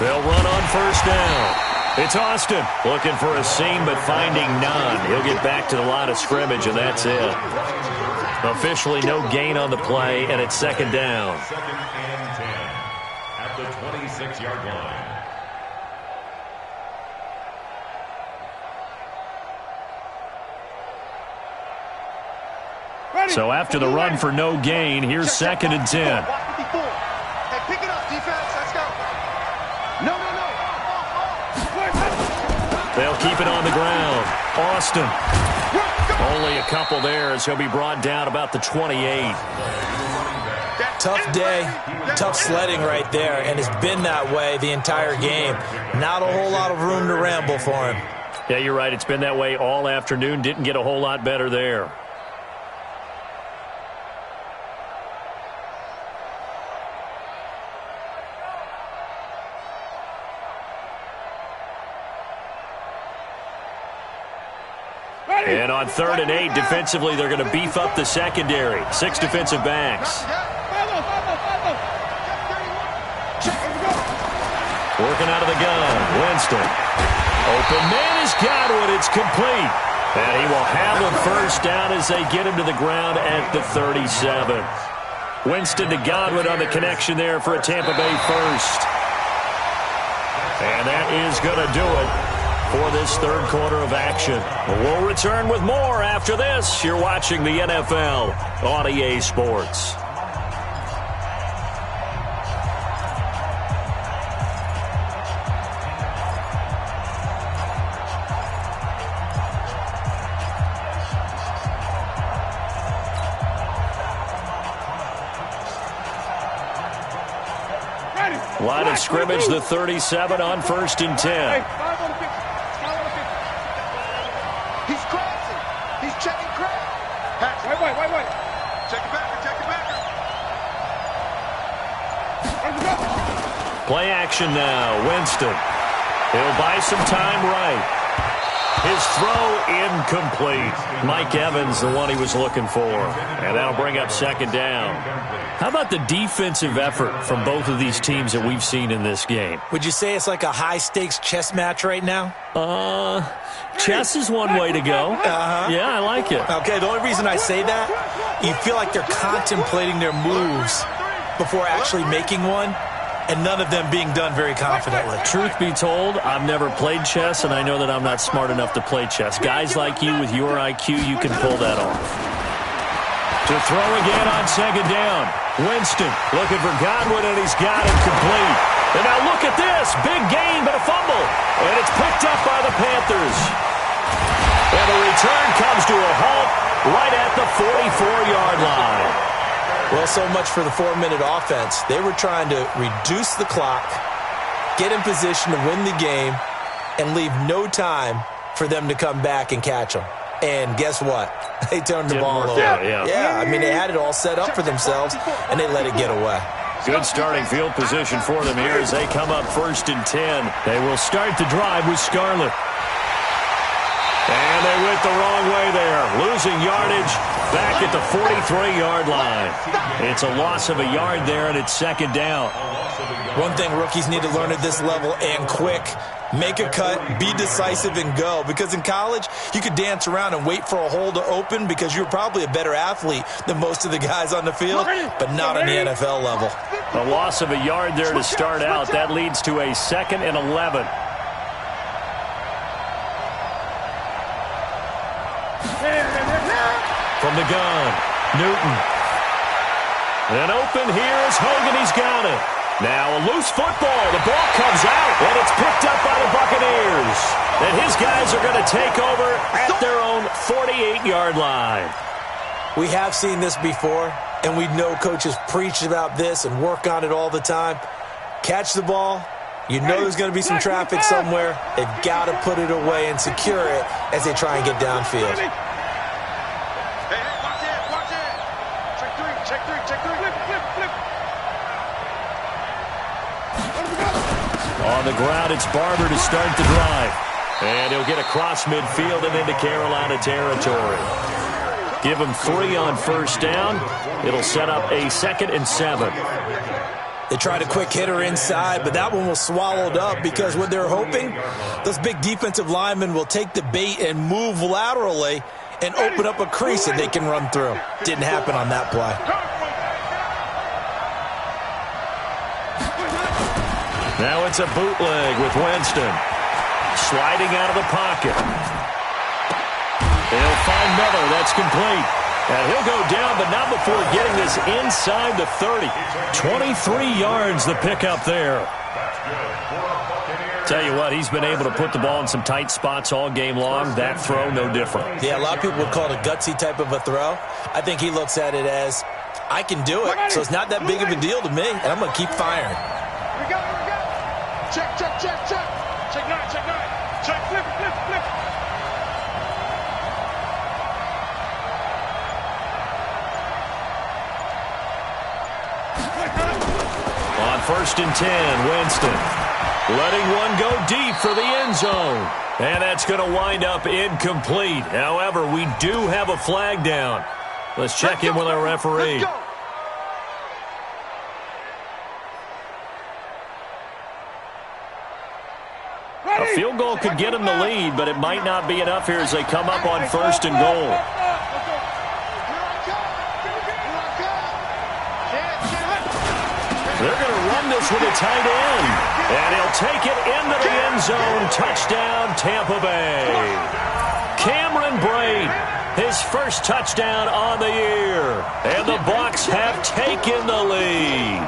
They'll run on first down. It's Austin looking for a seam but finding none. He'll get back to the line of scrimmage, and that's it. Officially no gain on the play, and it's 2nd down. 2nd and 10 at the 26-yard line. So after the run for no gain, here's 2nd and 10. Hey, pick it up, defense. Let's go. No. They'll keep it on the ground. Austin. Only a couple there as he'll be brought down about the 28. Tough day, tough sledding right there, and it's been that way the entire game. Not a whole lot of room to ramble for him. Yeah, you're right. It's been that way all afternoon. Didn't get a whole lot better there. And on 3rd and 8, defensively, they're going to beef up the secondary. 6 defensive backs. Working out of the gun, Winston. Open man is Godwin. It's complete. And he will have a first down as they get him to the ground at the 37. Winston to Godwin on the connection there for a Tampa Bay first. And that is going to do it for this third quarter of action. We'll return with more after this. You're watching the NFL on EA Sports. Line of scrimmage, the 37 on 1st and 10. He's crossing. He's checking crap. Wait. Check it back. Play action now. Winston. He'll buy some time right. His throw incomplete. Mike Evans, the one he was looking for. And that'll bring up 2nd down. How about the defensive effort from both of these teams that we've seen in this game? Would you say it's like a high-stakes chess match right now? Chess is one way to go. Yeah, I like it. Okay, the only reason I say that, you feel like they're contemplating their moves before actually making one, and none of them being done very confidently. Truth be told, I've never played chess, and I know that I'm not smart enough to play chess. Guys like you with your IQ, you can pull that off. To throw again on 2nd down. Winston looking for Godwin, and he's got it complete. And now look at this. Big gain, but a fumble. And it's picked up by the Panthers. And the return comes to a halt right at the 44-yard line. Well, so much for the 4-minute offense. They were trying to reduce the clock, get in position to win the game, and leave no time for them to come back and catch them. And guess what? They turned the ball over. Yeah, I mean, they had it all set up for themselves, and they let it get away. Good starting field position for them here as they come up 1st and 10. They will start the drive with Scarlett. And they went the wrong way there. Losing yardage back at the 43-yard line. It's a loss of a yard there, and it's 2nd down. One thing rookies need to learn at this level, and quick, make a cut, be decisive, and go. Because in college, you could dance around and wait for a hole to open because you're probably a better athlete than most of the guys on the field, but not on the NFL level. A loss of a yard there to start out. That leads to a 2nd and 11. From the gun, Newton. And open here is Hogan. He's got it. Now a loose football. The ball comes out, and it's picked up by the Buccaneers. And his guys are going to take over at their own 48-yard line. We have seen this before, and we know coaches preach about this and work on it all the time. Catch the ball. You know there's going to be some traffic somewhere. They've got to put it away and secure it as they try and get downfield. On the ground, it's Barber to start the drive. And he'll get across midfield and into Carolina territory. Give him 3 on 1st down. It'll set up a 2nd and 7. They tried a quick hitter inside, but that one was swallowed up because what they're hoping, those big defensive linemen will take the bait and move laterally and open up a crease that they can run through. Didn't happen on that play. Now it's a bootleg with Winston. Sliding out of the pocket. They'll find Miller. That's complete. And he'll go down, but not before getting this inside the 30. 23 yards the pickup there. Tell you what, he's been able to put the ball in some tight spots all game long. That throw, no different. Yeah, a lot of people would call it a gutsy type of a throw. I think he looks at it as, I can do it, so it's not that big of a deal to me, and I'm going to keep firing. We go. Check. Check 9. Check, flip. On 1st and 10, Winston letting one go deep for the end zone. And that's going to wind up incomplete. However, we do have a flag down. Let's check in with our referee. A field goal could get them the lead, but it might not be enough here as they come up on 1st and goal. They're going to run this with a tight end. And he'll take it into the end zone. Touchdown, Tampa Bay. Cameron Brate, his first touchdown on the year. And the Bucs have taken the lead.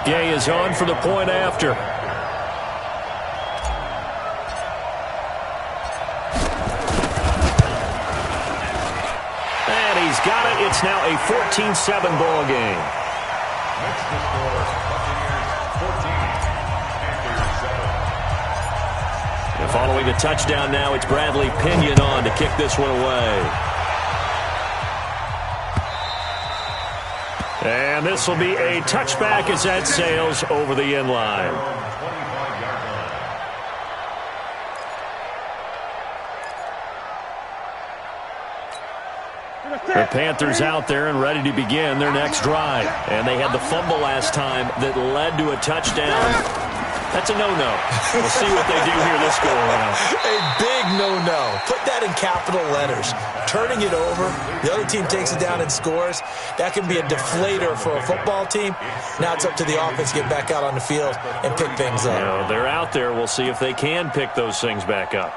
Gay is on for the point after. And he's got it. It's now a 14-7 ball game. Next to score, Buccaneers 14, Panthers 7. And following the touchdown now, it's Bradley Pinion on to kick this one away. And this will be a touchback as that sails over the end line. The Panthers out there and ready to begin their next drive. And they had the fumble last time that led to a touchdown. That's a no-no. We'll see what they do here this go around. A big no-no. Put that in capital letters. Turning it over, the other team takes it down and scores. That can be a deflator for a football team. Now it's up to the offense to get back out on the field and pick things up. You know, they're out there. We'll see if they can pick those things back up.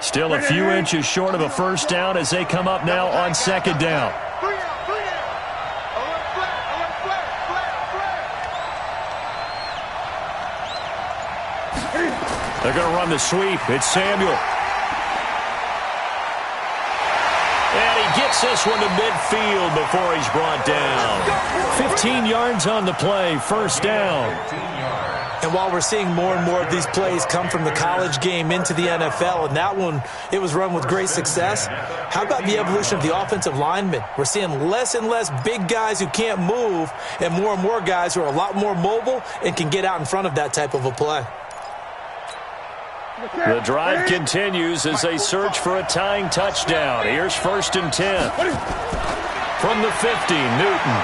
Still a few inches short of a first down as they come up now on 2nd down. They're going to run the sweep. It's Samuel. And he gets this one to midfield before he's brought down. 15 yards on the play, first down. And while we're seeing more and more of these plays come from the college game into the NFL, and that one, it was run with great success, how about the evolution of the offensive linemen? We're seeing less and less big guys who can't move and more guys who are a lot more mobile and can get out in front of that type of a play. The drive continues as they search for a tying touchdown. Here's 1st and 10. From the 50, Newton.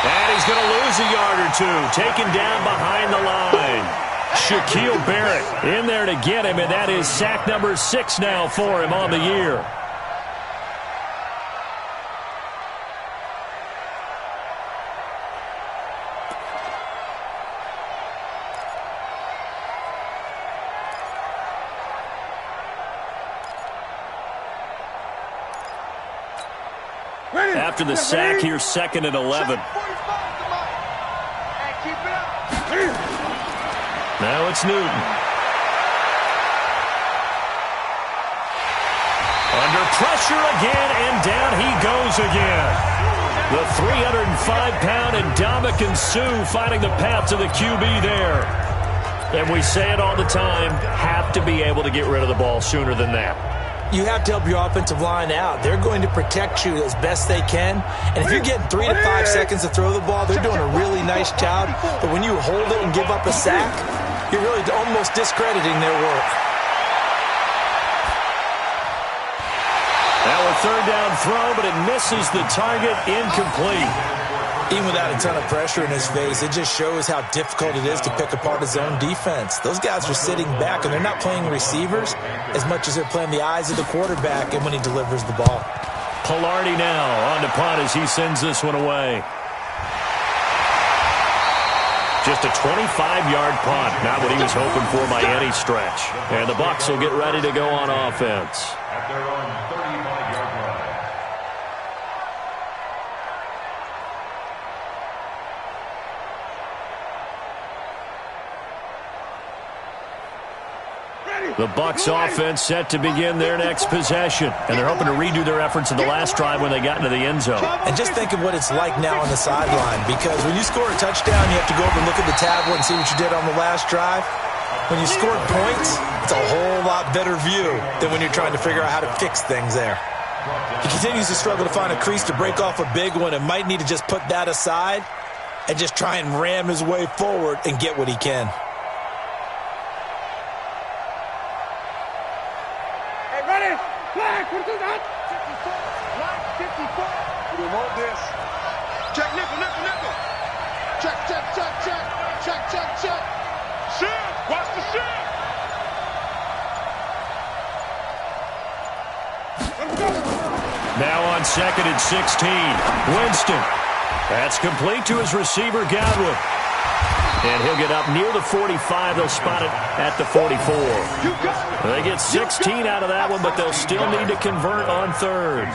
And he's going to lose a yard or two. Taken down behind the line. Shaquille Barrett in there to get him, and that is sack number 6 now for him on the year. After the sack, here's 2nd and 11. Now it's Newton. Under pressure again, and down he goes again. The 305-pound Ndamukong Suh finding the path to the QB there. And we say it all the time, have to be able to get rid of the ball sooner than that. You have to help your offensive line out. They're going to protect you as best they can. And if you're getting 3 to 5 seconds to throw the ball, they're doing a really nice job. But when you hold it and give up a sack, you're really almost discrediting their work. Now a 3rd down throw, but it misses the target, incomplete. Even without a ton of pressure in his face, it just shows how difficult it is to pick apart his own defense. Those guys are sitting back, and they're not playing receivers as much as they're playing the eyes of the quarterback and when he delivers the ball. Pilardi now on to punt as he sends this one away. Just a 25-yard punt, not what he was hoping for by any stretch. And the Bucs will get ready to go on offense. At their own 35-yard line. The Bucs offense set to begin their next possession. And they're hoping to redo their efforts in the last drive when they got into the end zone. And just think of what it's like now on the sideline. Because when you score a touchdown, you have to go over and look at the tablet and see what you did on the last drive. When you scored points, It's a whole lot better view than when you're trying to figure out how to fix things there. He continues to struggle to find a crease to break off a big one and might need to just put that aside and just try and ram his way forward and get what he can. Hey, ready? Flag, what is that? 54, line 54. We want this. Check, nickel, nickel, nickel. Check, check, check, check. Check, check, check. Shield, watch the shield. Now on 2nd and 16, Winston. That's complete to his receiver, Godwin. And he'll get up near the 45. They'll spot it at the 44. They get 16 out of that one, but they'll still need to convert on 3rd.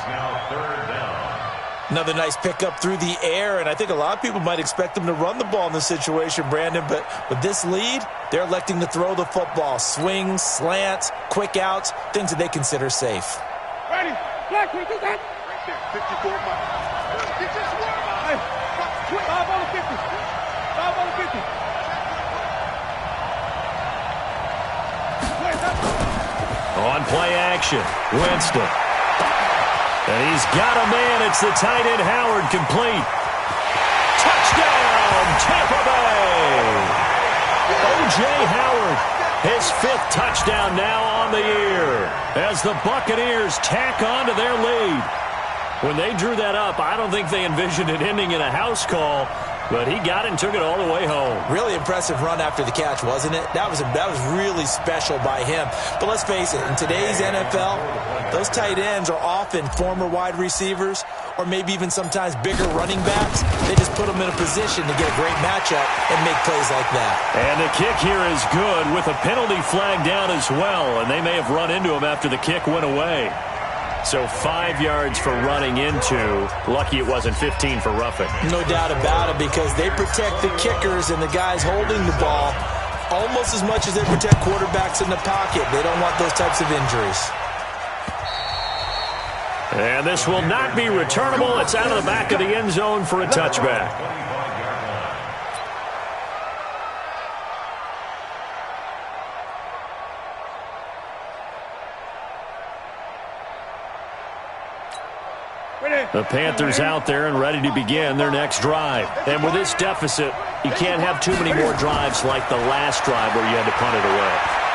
Another nice pickup through the air, and I think a lot of people might expect them to run the ball in this situation, Brandon, but with this lead, they're electing to throw the football. Swings, slants, quick outs, things that they consider safe. Ready? Black, what is that? Right there, 54 miles. He just won. Hey, 5 on the 50. 5 on the 50. On play action, Winston. And he's got a man. It's the tight end, Howard, complete. Touchdown, Tampa Bay! O.J. Howard, his 5th touchdown now on the year as the Buccaneers tack on to their lead. When they drew that up, I don't think they envisioned it ending in a house call, but he got it and took it all the way home. Really impressive run after the catch, wasn't it? That was really special by him. But let's face it, in today's NFL, those tight ends are often former wide receivers or maybe even sometimes bigger running backs. They just put them in a position to get a great matchup and make plays like that. And the kick here is good with a penalty flag down as well, and they may have run into him after the kick went away. So 5 yards for running into. Lucky it wasn't 15 for roughing. No doubt about it, because they protect the kickers and the guys holding the ball almost as much as they protect quarterbacks in the pocket. They don't want those types of injuries. And this will not be returnable. It's out of the back of the end zone for a touchback. The Panthers out there and ready to begin their next drive. And with this deficit, you can't have too many more drives like the last drive where you had to punt it away.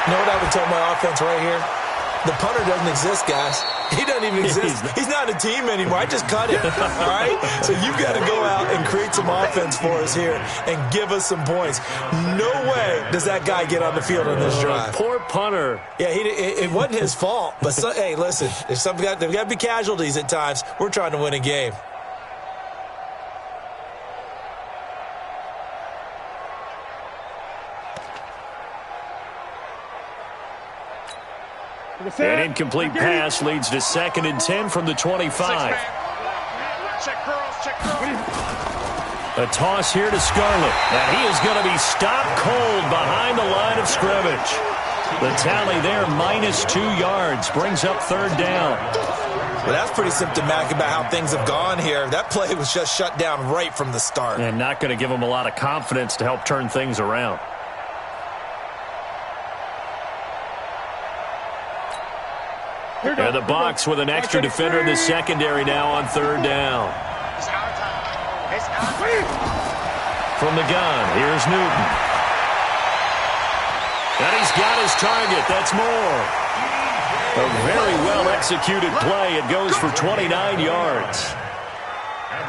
You know what I would tell my offense right here? The punter doesn't exist, guys. He doesn't even exist. He's not a team anymore. I just cut him, all right? So you've got to go out and create some offense for us here and give us some points. No way does that guy get on the field on this drive. Poor punter. Yeah, it wasn't his fault. But, hey, listen, there's got to be casualties at times. We're trying to win a game. An incomplete pass leads to 2nd and 10 from the 25. A toss here to Scarlett. And he is going to be stopped cold behind the line of scrimmage. The tally there, -2 yards, brings up 3rd down. Well, that's pretty symptomatic about how things have gone here. That play was just shut down right from the start. And not going to give them a lot of confidence to help turn things around. And the Bucs with an extra defender in the secondary now on 3rd down. From the gun, here's Newton. And he's got his target. That's more. A very well-executed play. It goes for 29 yards.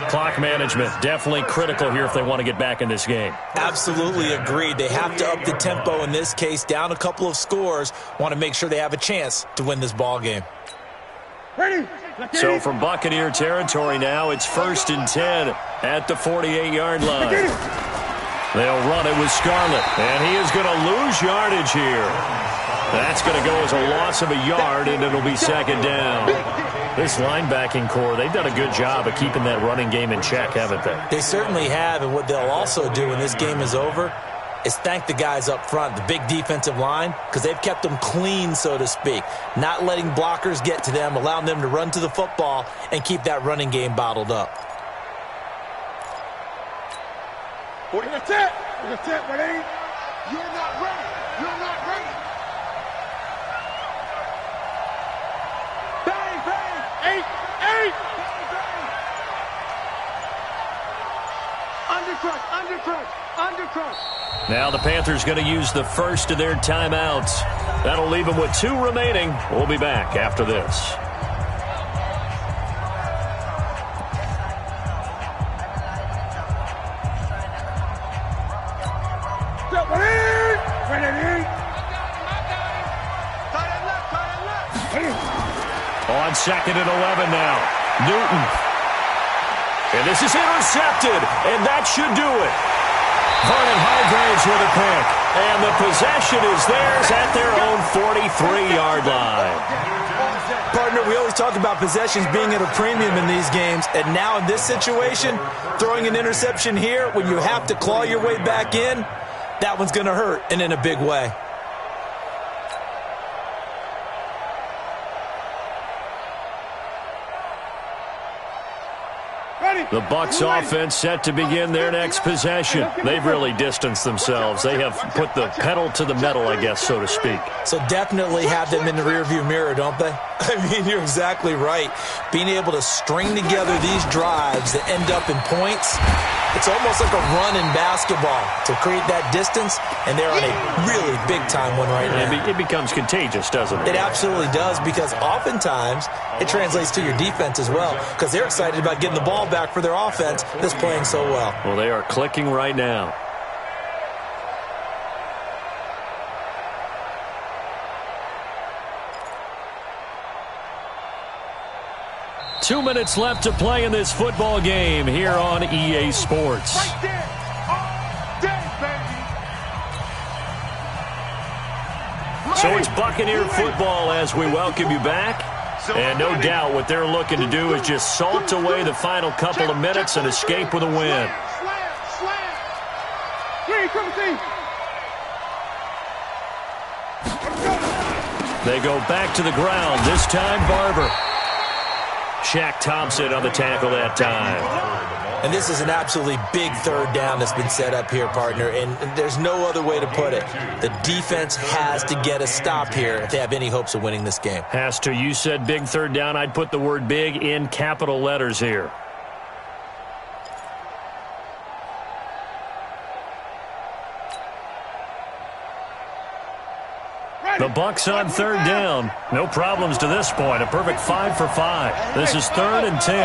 Clock management definitely critical here if they want to get back in this game. Absolutely agreed. They have to up the tempo in this case, down a couple of scores. Want to make sure they have a chance to win this ball game. So from Buccaneer territory now, it's 1st and 10 at the 48-yard line. They'll run it with Scarlett, and he is going to lose yardage here. That's going to go as a loss of a yard, and it'll be 2nd down. This linebacking core, they've done a good job of keeping that running game in check, haven't they? They certainly have, and what they'll also do when this game is over is thank the guys up front, the big defensive line, because they've kept them clean, so to speak, not letting blockers get to them, allowing them to run to the football and keep that running game bottled up. You're not ready. You're not ready. Undercrush. Now the Panthers going to use the first of their timeouts. That'll leave them with 2 remaining. We'll be back after this. On 2nd and 11 now. Newton. And this is intercepted, and that should do it. Vernon Hargraves with a pick. And the possession is theirs at their own 43-yard line. Partner, we always talk about possessions being at a premium in these games, and now in this situation, throwing an interception here when you have to claw your way back in, that one's going to hurt, and in a big way. The Bucs offense set to begin their next possession. They've really distanced themselves. They have put the pedal to the metal, I guess, so to speak. So definitely have them in the rearview mirror, don't they? I mean, you're exactly right. Being able to string together these drives that end up in points, it's almost like a run in basketball to create that distance, and they're on a really big-time one right now. It becomes contagious, doesn't it? It absolutely does, because oftentimes it translates to your defense as well, because they're excited about getting the ball back for their offense that's playing so well. Well, they are clicking right now. Two minutes left to play in this football game here on EA Sports. Right there. All day, baby. So it's Buccaneer football as we welcome you back. And no doubt what they're looking to do is just salt away the final couple of minutes and escape with a win. They go back to the ground. This time, Barber. Shaq Thompson on the tackle that time. And this is an absolutely big third down that's been set up here, partner, and there's no other way to put it. The defense has to get a stop here if they have any hopes of winning this game. Has to. You said big third down. I'd put the word big in capital letters here. The Bucs on third down. No problems to this point. A perfect 5 for 5. This is 3rd and 10.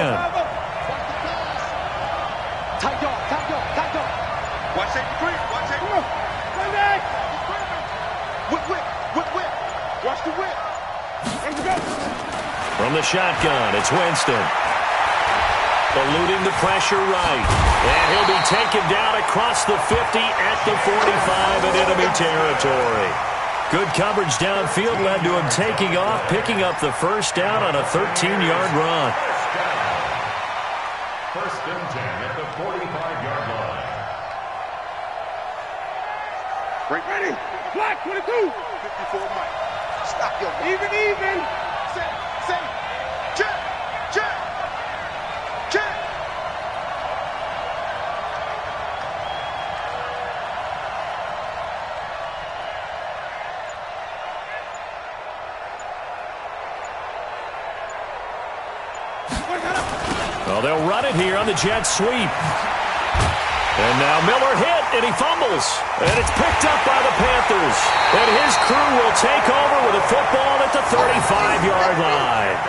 Tight dog. Watch safety quick. Watch safety. Run back. Whip. Watch the whip. From the shotgun, it's Winston. Eluding the pressure right. And he'll be taken down across the 50 at the 45 in enemy territory. Good coverage downfield led to him taking off, picking up the first down on a 13-yard run. 1st and 10 at the 45-yard line. Ready. Black 22. 54 Mike. Stop your even. Say. Check. Well, they'll run it here on the jet sweep. And now Miller hit, and he fumbles. And it's picked up by the Panthers. And his crew will take over with a football at the 35-yard line.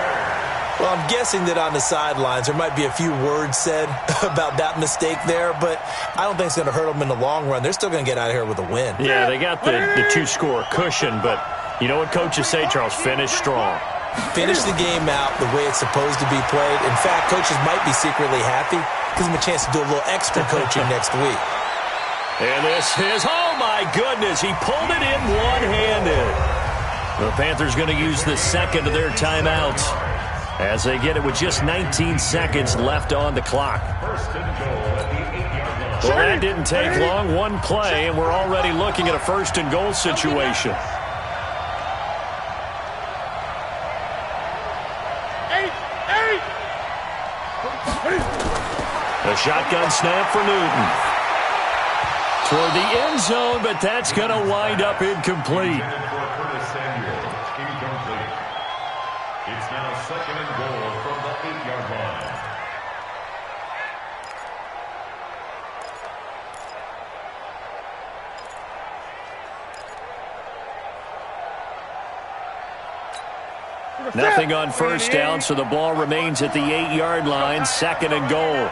Well, I'm guessing that on the sidelines there might be a few words said about that mistake there, but I don't think it's going to hurt them in the long run. They're still going to get out of here with a win. Yeah, they got the two-score cushion, but you know what coaches say, Charles? Finish strong. Finish the game out the way it's supposed to be played. In fact, coaches might be secretly happy. Gives them a chance to do a little extra coaching next week. And this is, oh my goodness, he pulled it in one-handed. The Panthers going to use the second of their timeouts as they get it with just 19 seconds left on the clock. Well, that didn't take long. One play, and we're already looking at a 1st and goal situation. A shotgun snap for Newton. Toward the end zone, but that's going to wind up incomplete. It's now 2nd and goal from the 8-yard Nothing on first down, so the ball remains at the 8-yard line, 2nd and goal.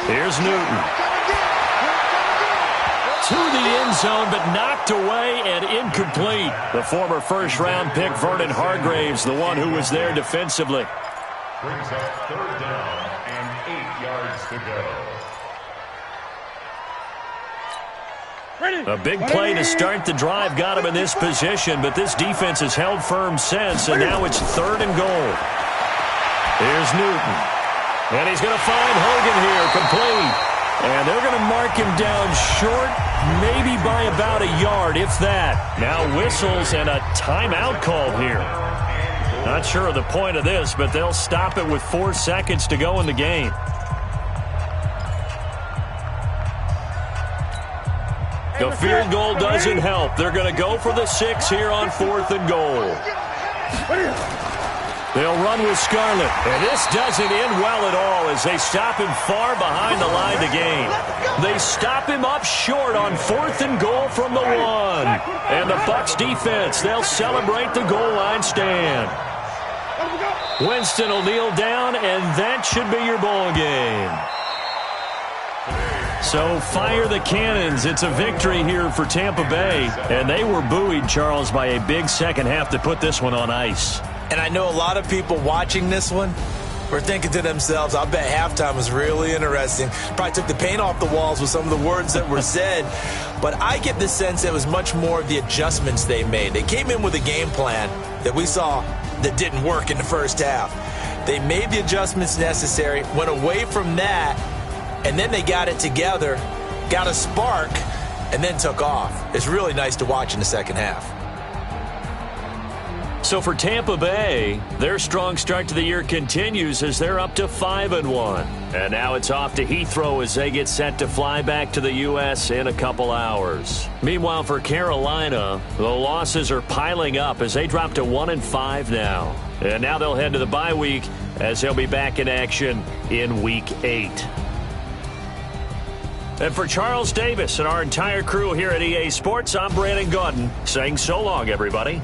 Here's Newton. To the end zone, but knocked away and incomplete. The former first-round pick, Vernon Hargraves, the one who was there defensively. Brings up 3rd down and 8 yards to go. A big play to start the drive got him in this position, but this defense has held firm since, and now it's 3rd and goal. Here's Newton. And he's going to find Hogan here, complete. And they're going to mark him down short, maybe by about a yard, if that. Now whistles and a timeout called here. Not sure of the point of this, but they'll stop it with 4 seconds to go in the game. The field goal doesn't help. They're going to go for the 6 here on 4th and goal. They'll run with Scarlett, and this doesn't end well at all as they stop him far behind the line to gain. They stop him up short on 4th and goal from the 1. And the Bucs defense, they'll celebrate the goal line stand. Winston will kneel down, and that should be your ball game. So fire the cannons. It's a victory here for Tampa Bay. And they were buoyed, Charles, by a big second half to put this one on ice. And I know a lot of people watching this one were thinking to themselves, I bet halftime was really interesting. Probably took the paint off the walls with some of the words that were said. But I get the sense it was much more of the adjustments they made. They came in with a game plan that we saw that didn't work in the first half. They made the adjustments necessary, went away from that, and then they got it together, got a spark, and then took off. It's really nice to watch in the second half. So for Tampa Bay, their strong start to the year continues as they're up to 5-1. And now it's off to Heathrow as they get set to fly back to the U.S. in a couple hours. Meanwhile, for Carolina, the losses are piling up as they drop to 1-5 now. And now they'll head to the bye week as they'll be back in action in Week 8. And for Charles Davis and our entire crew here at EA Sports, I'm Brandon Gaudin saying so long, everybody.